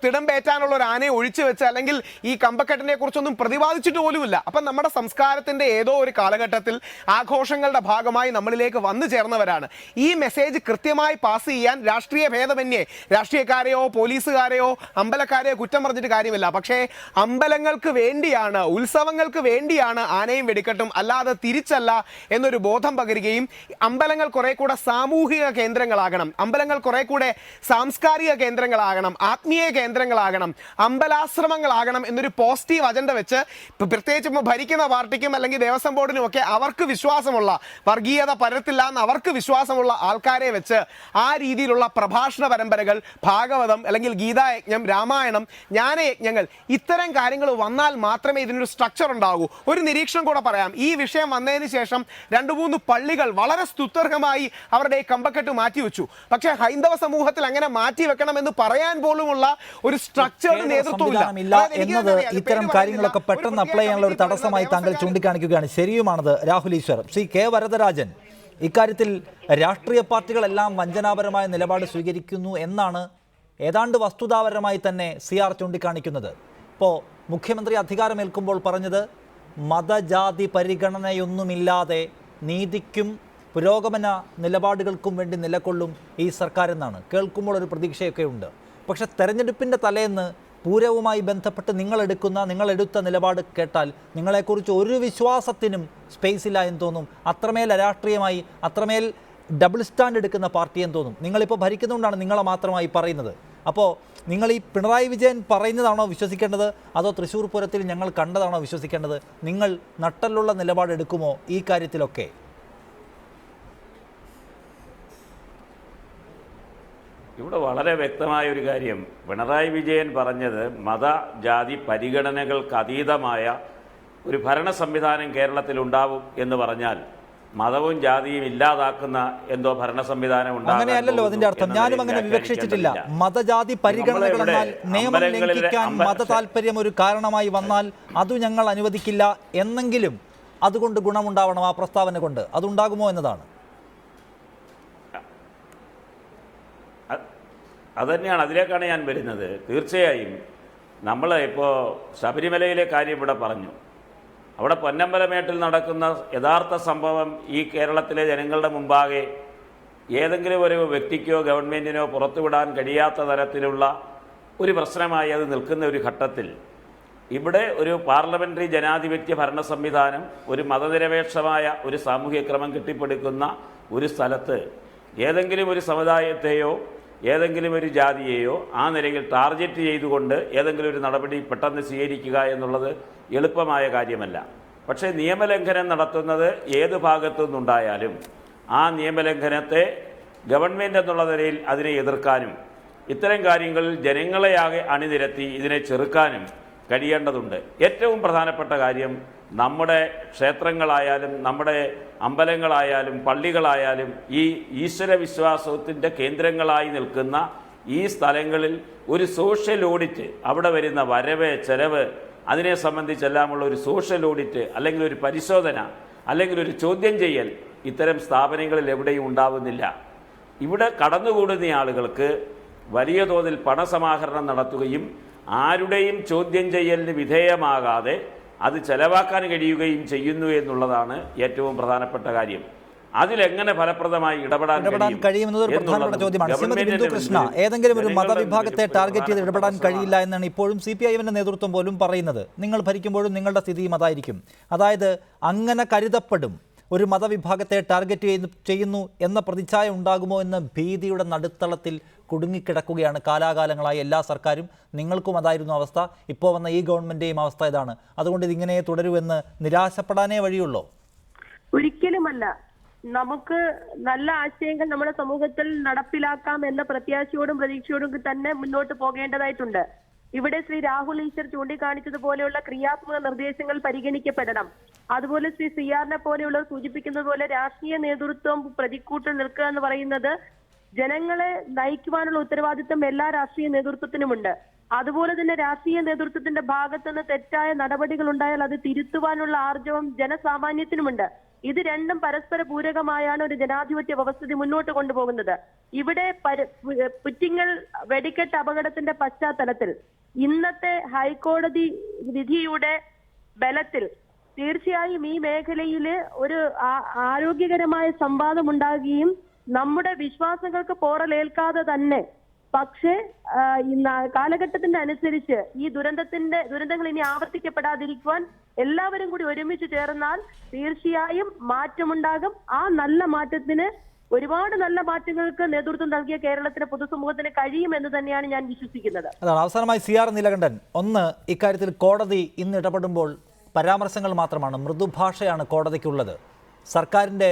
I: തിടമ്പേറ്റാനുള്ള ഒരു ആനയെ ഒഴിച്ചു വെച്ച് അല്ലെങ്കിൽ ഈ കമ്പക്കെട്ടിനെ കുറിച്ചൊന്നും പ്രതിപാദിച്ചിട്ട് പോലുമില്ല. അപ്പം നമ്മുടെ സംസ്കാരത്തിന്റെ ഏതോ ഒരു കാലഘട്ടത്തിൽ ആഘോഷങ്ങളുടെ ഭാഗമായി നമ്മളിലേക്ക് വന്നു ചേർന്നവരാണ്. ഈ മെസ്സേജ് കൃത്യമായി പാസ് ചെയ്യാൻ രാഷ്ട്രീയ ഭേദമന്യേ രാഷ്ട്രീയക്കാരെയോ പോലീസുകാരെയോ അമ്പലക്കാരെയോ കുറ്റം പറഞ്ഞിട്ട് കാര്യമില്ല. പക്ഷേ അമ്പലങ്ങൾക്ക് വേണ്ടിയാണ്, ഉത്സവങ്ങൾക്ക് വേണ്ടിയാണ് ആനയും വെടിക്കെട്ടും, അല്ലാതെ തിരിച്ചല്ല എന്നൊരു ബോധം പകരുകയും അമ്പലങ്ങൾ കുറെ കൂടെ സാമൂഹിക കേന്ദ്രങ്ങളാകണം, അമ്പലങ്ങൾ കുറെ കൂടെ സാംസ്കാരിക കേന്ദ്രങ്ങളാകണം, ആത്മീയ കേന്ദ്രങ്ങളാകണം, അമ്പലാശ്രമങ്ങളാകണം എന്നൊരു പോസിറ്റീവ് അജണ്ട വെച്ച് പ്രത്യേകിച്ച് ഭരിക്കുന്ന പാർട്ടിക്കും അല്ലെങ്കിൽ ദേവസ്വം ബോർഡിനും ഒക്കെ അവർക്ക് വിശ്വാസമുള്ള, വർഗീയത പരത്തില്ല എന്ന് അവർക്ക് വിശ്വാസമുള്ള ആൾക്കാരെ വെച്ച് ആ രീതിയിലുള്ള പ്രഭാഷണ പരമ്പരകൾ, ഭാഗവതം അല്ലെങ്കിൽ ഗീതായജ്ഞം, രാമായണം, ജ്ഞാനയജ്ഞങ്ങൾ, ഇത്തരം കാര്യങ്ങൾ വന്നാൽ മാത്രമേ ഇതിനൊരു സ്ട്രക്ചർ ഉണ്ടാകൂ. ഒരു നിരീക്ഷണം കൂടെ പറയാം. ഈ വിഷയം വന്നതിന് ശേഷം 2-3 പള്ളികൾ വളരെ സ്തുത്യർഹമായി അവരുടെ കമ്പക്കെട്ട് മാറ്റിവെച്ചു. പക്ഷേ ഹൈന്ദവ സമൂഹത്തിൽ അങ്ങനെ മാറ്റിവെക്കണമെന്ന് പറയാൻ പോലുമുള്ള ഒരു സ്ട്രക്ചർ നേതൃത്വമില്ല
A: എന്നത് ഇത്തരം കാര്യങ്ങളൊക്കെ പെട്ടെന്ന് അപ്ലൈ ചെയ്യാനുള്ള ഒരു തടസ്സമായി താങ്കൾ ചൂണ്ടിക്കാണിക്കുകയാണ്. ശരിയുമാണത് രാഹുൽ ഈശ്വർ. ശ്രീ കെ വരദരാജൻ, ഇക്കാര്യത്തിൽ രാഷ്ട്രീയ പാർട്ടികളെല്ലാം വഞ്ചനാപരമായ നിലപാട് സ്വീകരിക്കുന്നു എന്നാണ് ഏതാണ്ട് വസ്തുതാപരമായി തന്നെ CR ചൂണ്ടിക്കാണിക്കുന്നത്. ഇപ്പോൾ മുഖ്യമന്ത്രി അധികാരമേൽക്കുമ്പോൾ പറഞ്ഞത് മതജാതി പരിഗണനയൊന്നുമില്ലാതെ നീതിക്കും പുരോഗമന നിലപാടുകൾക്കും വേണ്ടി നിലകൊള്ളും ഈ സർക്കാർ എന്നാണ് കേൾക്കുമ്പോൾ ഒരു പ്രതീക്ഷയൊക്കെ ഉണ്ട്. പക്ഷേ തെരഞ്ഞെടുപ്പിൻ്റെ തലേന്ന് പൂരവുമായി ബന്ധപ്പെട്ട് നിങ്ങളെടുത്ത നിലപാട് കേട്ടാൽ നിങ്ങളെക്കുറിച്ച് ഒരു വിശ്വാസത്തിനും സ്പേസ് ഇല്ല എന്ന് തോന്നും. അത്രമേൽ അരാഷ്ട്രീയമായി, അത്രമേൽ ഡബിൾ സ്റ്റാൻഡ് എടുക്കുന്ന പാർട്ടിയെന്ന് തോന്നും. നിങ്ങളിപ്പോൾ ഭരിക്കുന്നതുകൊണ്ടാണ് നിങ്ങളെ മാത്രമായി പറയുന്നത്. അപ്പോൾ നിങ്ങൾ ഈ പിണറായി വിജയൻ പറയുന്നതാണോ വിശ്വസിക്കേണ്ടത്, അതോ തൃശ്ശൂർ പൂരത്തിൽ ഞങ്ങൾ കണ്ടതാണോ വിശ്വസിക്കേണ്ടത്? നിങ്ങൾ നട്ടലുള്ള നിലപാടെടുക്കുമോ ഈ കാര്യത്തിലൊക്കെ?
G: ഇവിടെ വളരെ വ്യക്തമായ ഒരു കാര്യം പിണറായി വിജയൻ പറഞ്ഞത്, മതജാതി പരിഗണനകൾക്ക് അതീതമായ ഒരു ഭരണ സംവിധാനം കേരളത്തിൽ ഉണ്ടാവും എന്ന് പറഞ്ഞാൽ മതവും ജാതിയും ഇല്ലാതാക്കുന്ന എന്തോ ഭരണ സംവിധാനം
A: അങ്ങനെയല്ലല്ലോ അതിന്റെ അർത്ഥം. ഞാനും അങ്ങനെ വിവക്ഷിച്ചിട്ടില്ല. മതജാതി പരിഗണനകൾ എന്നാൽ നിയമം ലംഘിക്കാൻ മത താല്പര്യം ഒരു കാരണമായി വന്നാൽ അത് ഞങ്ങൾ അനുവദിക്കില്ല എന്നെങ്കിലും അതുകൊണ്ട് ഗുണമുണ്ടാവണം, ആ പ്രസ്താവന കൊണ്ട് അതുണ്ടാകുമോ എന്നതാണ്.
G: അതുതന്നെയാണ്, അതിലേക്കാണ് ഞാൻ വരുന്നത്. തീർച്ചയായും നമ്മൾ ഇപ്പോൾ ശബരിമലയിലെ കാര്യം ഇവിടെ പറഞ്ഞു. അവിടെ പൊന്നമ്പലമേട്ടിൽ നടക്കുന്ന യഥാർത്ഥ സംഭവം ഈ കേരളത്തിലെ ജനങ്ങളുടെ മുമ്പാകെ ഏതെങ്കിലും ഒരു വ്യക്തിക്കോ ഗവൺമെൻറ്റിനോ പുറത്തുവിടാൻ കഴിയാത്ത തരത്തിലുള്ള ഒരു പ്രശ്നമായി അത് നിൽക്കുന്ന ഒരു ഘട്ടത്തിൽ ഇവിടെ ഒരു പാർലമെൻ്ററി ജനാധിപത്യ ഭരണ സംവിധാനം, ഒരു മതനിരപേക്ഷമായ ഒരു സാമൂഹ്യ ക്രമം കെട്ടിപ്പടുക്കുന്ന ഒരു സ്ഥലത്ത് ഏതെങ്കിലും ഒരു സമുദായത്തെയോ ഏതെങ്കിലും ഒരു ജാതിയെയോ ആ നിലയിൽ ടാർഗറ്റ് ചെയ്തുകൊണ്ട് ഏതെങ്കിലും ഒരു നടപടി പെട്ടെന്ന് സ്വീകരിക്കുക എന്നുള്ളത് എളുപ്പമായ കാര്യമല്ല. പക്ഷേ നിയമലംഘനം നടത്തുന്നത് ഏത് ഭാഗത്തു നിന്നുണ്ടായാലും ആ നിയമലംഘനത്തെ ഗവൺമെൻറ് എന്നുള്ള നിലയിൽ അതിനെ എതിർക്കാനും ഇത്തരം കാര്യങ്ങളിൽ ജനങ്ങളെയാകെ അണിനിരത്തി ഇതിനെ ചെറുക്കാനും കഴിയേണ്ടതുണ്ട്. ഏറ്റവും പ്രധാനപ്പെട്ട കാര്യം നമ്മുടെ ക്ഷേത്രങ്ങളായാലും നമ്മുടെ അമ്പലങ്ങളായാലും പള്ളികളായാലും ഈ ഈശ്വര വിശ്വാസത്തിൻ്റെ കേന്ദ്രങ്ങളായി നിൽക്കുന്ന ഈ സ്ഥലങ്ങളിൽ ഒരു സോഷ്യൽ ഓഡിറ്റ്, അവിടെ വരുന്ന വരവ് ചെലവ് അതിനെ സംബന്ധിച്ചെല്ലാമുള്ള ഒരു സോഷ്യൽ ഓഡിറ്റ് അല്ലെങ്കിൽ ഒരു പരിശോധന അല്ലെങ്കിൽ ഒരു ചോദ്യം ചെയ്യൽ ഇത്തരം സ്ഥാപനങ്ങളിൽ എവിടെയും ഉണ്ടാവുന്നില്ല. ഇവിടെ കടന്നുകൂടുന്ന ആളുകൾക്ക് വലിയ തോതിൽ പണസമാഹരണം നടത്തുകയും ആരുടെയും ചോദ്യം ചെയ്യലിന് വിധേയമാകാതെ അത് ചെലവാക്കാൻ കഴിയുകയും ചെയ്യുന്നു എന്നുള്ളതാണ് ഏറ്റവും പ്രധാനപ്പെട്ട കാര്യം. അതിലെങ്ങനെ ഫലപ്രദമായി ഇടപെടാൻ
A: കഴിയുമെന്നത് ഒരു പ്രധാനപ്പെട്ട ചോദ്യമാണ്. ശ്രീമതി ബിന്ദു കൃഷ്ണ, ഏതെങ്കിലും ഒരു മതവിഭാഗത്തെ ടാർഗറ്റ് ചെയ്ത് ഇടപെടാൻ കഴിയില്ല എന്നാണ് ഇപ്പോഴും CPIM നേതൃത്വം പോലും പറയുന്നത്. നിങ്ങൾ ഭരിക്കുമ്പോഴും നിങ്ങളുടെ സ്ഥിതിയും അതായിരിക്കും. അതായത് അങ്ങനെ കരുതപ്പെടും, ഒരു മതവിഭാഗത്തെ ടാർഗറ്റ് ചെയ്യുന്നു എന്ന പ്രതിച്ഛായ ഉണ്ടാകുമോ എന്ന ഭീതിയുടെ നടുത്തളത്തിൽ കുടുങ്ങിക്കിടക്കുകയാണ് കാലാകാലങ്ങളായി എല്ലാ സർക്കാരും. നിങ്ങൾക്കും അതായിരുന്നു അവസ്ഥ, ഇപ്പോൾ വന്ന ഈ ഗവൺമെൻറ്റേയും അവസ്ഥ ഇതാണ്. അതുകൊണ്ട് ഇതിങ്ങനെ തുടരുമെന്ന് നിരാശപ്പെടാനേ വഴിയുള്ളൂ.
H: ഒരിക്കലുമല്ല. നമുക്ക് നല്ല ആശയങ്ങൾ നമ്മുടെ സമൂഹത്തിൽ നടപ്പിലാക്കാം എന്ന പ്രത്യാശയോടും പ്രതീക്ഷയോടും തന്നെ മുന്നോട്ട് പോകേണ്ടതായിട്ടുണ്ട്. ഇവിടെ ശ്രീ രാഹുൽ ഈശ്വർ ചൂണ്ടിക്കാണിച്ചതുപോലെയുള്ള ക്രിയാത്മക നിർദ്ദേശങ്ങൾ പരിഗണിക്കപ്പെടണം. അതുപോലെ ശ്രീ CR പോലെയുള്ളവർ സൂചിപ്പിക്കുന്നത് പോലെ രാഷ്ട്രീയ നേതൃത്വം പ്രതിക്കൂട്ടിൽ നിൽക്കുക എന്ന് പറയുന്നത് ജനങ്ങളെ നയിക്കുവാനുള്ള ഉത്തരവാദിത്വം എല്ലാ രാഷ്ട്രീയ നേതൃത്വത്തിനുമുണ്ട്. അതുപോലെ തന്നെ രാഷ്ട്രീയ നേതൃത്വത്തിന്റെ ഭാഗത്തുനിന്ന് തെറ്റായ നടപടികൾ ഉണ്ടായാൽ അത് തിരുത്തുവാനുള്ള ആർജവം ജനസാമാന്യത്തിനുമുണ്ട്. ഇത് രണ്ടും പരസ്പര പൂരകമായാണ് ഒരു ജനാധിപത്യ വ്യവസ്ഥിതി മുന്നോട്ട് കൊണ്ടുപോകുന്നത്. ഇവിടെ പുറ്റിങ്ങൽ വെടിക്കെട്ട് അപകടത്തിന്റെ പശ്ചാത്തലത്തിൽ ഇന്നത്തെ ഹൈക്കോടതി വിധിയുടെ ബലത്തിൽ തീർച്ചയായും ഈ മേഖലയിൽ ഒരു ആരോഗ്യകരമായ സംവാദം ഉണ്ടാകുകയും നമ്മുടെ വിശ്വാസങ്ങൾക്ക് പോറലേൽക്കാതെ തന്നെ, പക്ഷേ കാലഘട്ടത്തിന്റെ അനുസരിച്ച് ഈ ദുരന്തങ്ങൾ ഇനി ആവർത്തിക്കപ്പെടാതിരിക്കുവാൻ എല്ലാവരും കൂടി ഒരുമിച്ച് ചേർന്നാൽ തീർച്ചയായും മാറ്റമുണ്ടാകും. ആ നല്ല മാറ്റത്തിന്, ഒരുപാട് നല്ല മാറ്റങ്ങൾക്ക് നേതൃത്വം നൽകിയ കേരളത്തിലെ പൊതുസമൂഹത്തിന് കഴിയുമെന്ന് തന്നെയാണ് ഞാൻ വിശ്വസിക്കുന്നത്.
A: അതാണ്. അവസാനമായി CR നീലകണ്ഠൻ, ഒന്ന്, ഇക്കാര്യത്തിൽ കോടതി ഇന്ന് ഇടപെടുമ്പോൾ പരാമർശങ്ങൾ മാത്രമാണ്, മൃദുഭാഷയാണ് കോടതിക്കുള്ളത്. സർക്കാരിൻ്റെ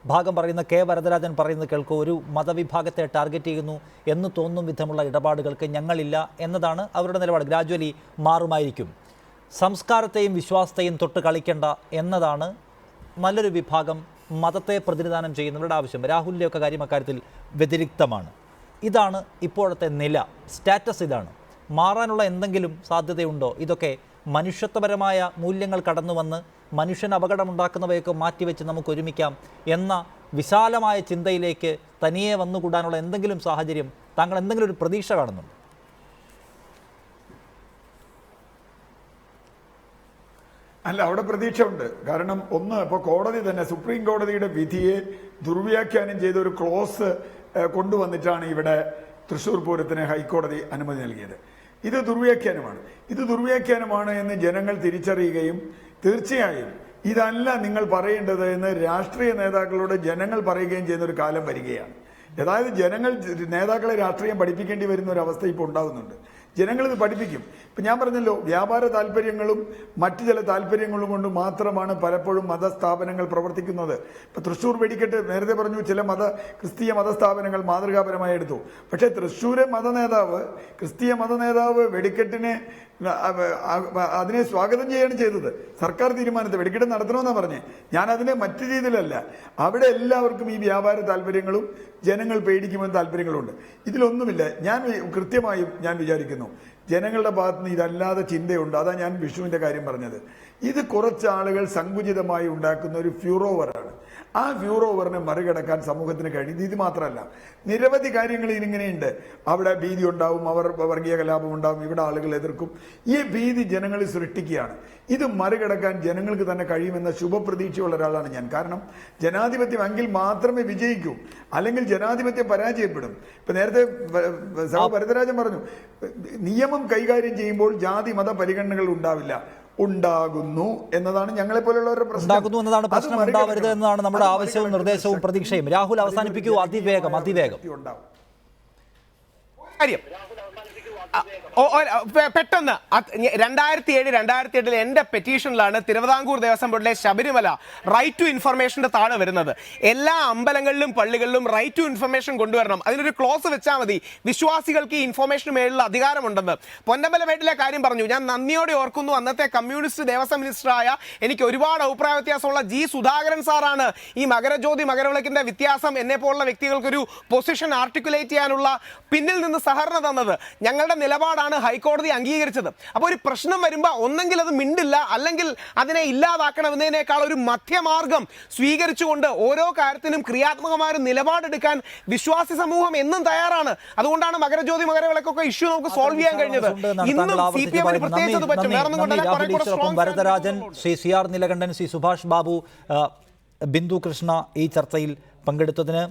A: ഭാഗം പറയുന്ന K വരദരാജൻ പറയുന്നത് കേൾക്കൂ, ഒരു മതവിഭാഗത്തെ ടാർഗറ്റ് ചെയ്യുന്നു എന്ന് തോന്നും വിധമുള്ള ഇടപാടുകൾക്ക് ഞങ്ങളില്ല എന്നതാണ് അവരുടെ നിലപാട്. ഗ്രാജ്വലി മാറുമായിരിക്കും. സംസ്കാരത്തെയും വിശ്വാസത്തെയും തൊട്ട് കളിക്കേണ്ട എന്നതാണ് നല്ലൊരു വിഭാഗം മതത്തെ പ്രതിനിധാനം ചെയ്യുന്നവരുടെ ആവശ്യം. രാഹുലിൻ്റെയൊക്കെ കാര്യം അക്കാര്യത്തിൽ വ്യതിരിക്തമാണ്. ഇതാണ് ഇപ്പോഴത്തെ നില, സ്റ്റാറ്റസ് ഇതാണ്. മാറാനുള്ള എന്തെങ്കിലും സാധ്യതയുണ്ടോ? ഇതൊക്കെ മനുഷ്യത്വപരമായ മൂല്യങ്ങൾ കടന്നു വന്ന് മനുഷ്യന് അപകടമുണ്ടാക്കുന്നവയൊക്കെ മാറ്റിവെച്ച് നമുക്ക് ഒരുമിക്കാം എന്ന വിശാലമായ ചിന്തയിലേക്ക് തനിയെ വന്നുകൂടാനുള്ള എന്തെങ്കിലും സാഹചര്യം താങ്കൾ എന്തെങ്കിലും ഒരു പ്രതീക്ഷ കാണുന്നുണ്ട്?
J: അല്ല, അവിടെ പ്രതീക്ഷ ഉണ്ട്. കാരണം ഒന്ന്, ഇപ്പോൾ കോടതി തന്നെ സുപ്രീം കോടതിയുടെ വിധിയെ ദുർവ്യാഖ്യാനം ചെയ്ത ഒരു ക്ലോസ് കൊണ്ടുവന്നിട്ടാണ് ഇവിടെ തൃശ്ശൂർ പൂരത്തിന് ഹൈക്കോടതി അനുമതി നൽകിയത്. ഇത് ദുർവ്യാഖ്യാനമാണ് എന്ന് ജനങ്ങൾ തിരിച്ചറിയുകയും തീർച്ചയായും ഇതല്ല നിങ്ങൾ പറയേണ്ടത് എന്ന് രാഷ്ട്രീയ നേതാക്കളോട് ജനങ്ങൾ പറയുകയും ചെയ്യുന്ന ഒരു കാലം വരികയാണ്. അതായത് ജനങ്ങൾ നേതാക്കളെ രാഷ്ട്രീയം പഠിപ്പിക്കേണ്ടി വരുന്ന ഒരു അവസ്ഥ ഇപ്പോൾ ഉണ്ടാകുന്നുണ്ട്. ജനങ്ങളിത് പഠിപ്പിക്കും. ഇപ്പം ഞാൻ പറഞ്ഞല്ലോ, വ്യാപാര താല്പര്യങ്ങളും മറ്റു ചില താല്പര്യങ്ങളും കൊണ്ട് മാത്രമാണ് പലപ്പോഴും മതസ്ഥാപനങ്ങൾ പ്രവർത്തിക്കുന്നത്. ഇപ്പം തൃശ്ശൂർ വെടിക്കെട്ട് നേരത്തെ പറഞ്ഞു, ചില ക്രിസ്തീയ മതസ്ഥാപനങ്ങൾ മാതൃകാപരമായി എടുത്തു. പക്ഷേ തൃശ്ശൂരെ ക്രിസ്തീയ മതനേതാവ് വെടിക്കെട്ടിനെ അതിനെ സ്വാഗതം ചെയ്യാണ് ചെയ്തത്. സർക്കാർ തീരുമാനത്തെ വെടിക്കെട്ട് നടത്തണമെന്നാണ് പറഞ്ഞത്. ഞാൻ അതിനെ മറ്റു രീതിയിലല്ല. അവിടെ എല്ലാവർക്കും ഈ വ്യാപാര താല്പര്യങ്ങളും ജനങ്ങൾ പേടിക്കുമെന്ന താല്പര്യങ്ങളുണ്ട്. ഇതിലൊന്നുമില്ല. കൃത്യമായും ഞാൻ വിചാരിക്കുന്നു ജനങ്ങളുടെ ഭാഗത്ത് നിന്ന് ഇതല്ലാതെ ചിന്തയുണ്ട്. അതാ ഞാൻ വിഷുവിന്റെ കാര്യം പറഞ്ഞത്. ഇത് കുറച്ചാളുകൾ സങ്കുചിതമായി ഉണ്ടാക്കുന്ന ഒരു ഫ്യൂറോവറാണ്. ആ ഫ്യൂറോവറിനെ മറികടക്കാൻ സമൂഹത്തിന് കഴിയും. ഇത് മാത്രമല്ല, നിരവധി കാര്യങ്ങൾ ഇതിനിങ്ങനെയുണ്ട്. അവിടെ ഭീതി ഉണ്ടാവും, വർഗീയ കലാപം ഉണ്ടാവും, ഇവിടെ ആളുകൾ എതിർക്കും. ഈ ഭീതി ജനങ്ങളിൽ സൃഷ്ടിക്കുകയാണ്. ഇത് മറികടക്കാൻ ജനങ്ങൾക്ക് തന്നെ കഴിയുമെന്ന ശുഭപ്രതീക്ഷയുള്ള ഒരാളാണ് ഞാൻ. കാരണം ജനാധിപത്യം എങ്കിൽ മാത്രമേ വിജയിക്കൂ, അല്ലെങ്കിൽ ജനാധിപത്യം പരാജയപ്പെടും. ഇപ്പൊ നേരത്തെ ഭരതരാജൻ പറഞ്ഞു, നിയമം കൈകാര്യം ചെയ്യുമ്പോൾ ജാതി മത പരിഗണനകൾ ഉണ്ടാകുന്നു എന്നതാണ് ഞങ്ങളെ പോലുള്ളവരുടെ പ്രശ്നം.
A: ഉണ്ടാവരുത് എന്നതാണ് നമ്മുടെ ആവശ്യവും നിർദ്ദേശവും പ്രതീക്ഷയും. രാഹുൽ അവസാനിപ്പിക്കൂ. അതിവേഗം
I: കാര്യം പെട്ടെന്ന് 2007 എന്റെ പെറ്റീഷനിലാണ് തിരുവിതാംകൂർ ദേവസ്വം ബോർഡിലെ ശബരിമല റൈറ്റ് ടു ഇൻഫർമേഷന്റെ താഴെ വരുന്നത്. എല്ലാ അമ്പലങ്ങളിലും പള്ളികളിലും റൈറ്റ് ടു ഇൻഫർമേഷൻ കൊണ്ടുവരണം. അതിനൊരു ക്ലോസ് വെച്ചാൽ മതി. വിശ്വാസികൾക്ക് ഈ ഇൻഫർമേഷന് മേലുള്ള അധികാരമുണ്ടെന്ന്. പൊന്നമ്പലമേട്ടിലെ കാര്യം പറഞ്ഞു. ഞാൻ നന്ദിയോടെ ഓർക്കുന്നു, അന്നത്തെ കമ്മ്യൂണിസ്റ്റ് ദേവസ്വം മിനിസ്റ്ററായ എനിക്ക് ഒരുപാട് അഭിപ്രായ വ്യത്യാസമുള്ള ജി സുധാകരൻ സാറാണ് ഈ മകരജ്യോതി മകരവിളക്കിന്റെ വ്യത്യാസം എന്നെ പോലുള്ള വ്യക്തികൾക്കൊരു പൊസിഷൻ ആർട്ടിക്കുലേറ്റ് ചെയ്യാനുള്ള പിന്നിൽ നിന്ന് സഹകരണം തന്നത്. ഞങ്ങളുടെ നിലപാടാണ് ഹൈക്കോടതി അംഗീകരിച്ചത്. അപ്പോൾ ഒരു പ്രശ്നം വരുമ്പോൾ ഒന്നെങ്കിൽ അത് മിണ്ടില്ല, അല്ലെങ്കിൽ അതിനെ ഇല്ലാതാക്കണമെന്നതിനേക്കാൾ ഒരു മധ്യമാർഗം സ്വീകരിച്ചുകൊണ്ട് ഓരോ കാര്യത്തിനും ക്രിയാത്മകമായ ഒരു നിലപാടെടുക്കാൻ വിശ്വാസി സമൂഹം എന്നും തയ്യാറാണ്. അതുകൊണ്ടാണ് മകരജ്യോതി മകരവിളക്കൊക്കെ ഇഷ്യൂ നമുക്ക് സോൾവ് ചെയ്യാൻ കഴിഞ്ഞത്. ഇന്നും CPM പ്രത്യേകിച്ചത് പറ്റും. വേറൊന്നും കൊണ്ടല്ല.
A: ഭരതരാജൻ, ശ്രീ CR നീലകണ്ഠൻ, ശ്രീ സുഭാഷ് ബാബു, ബിന്ദു കൃഷ്ണ ഈ ചർച്ചയിൽ പങ്കെടുത്തതിന്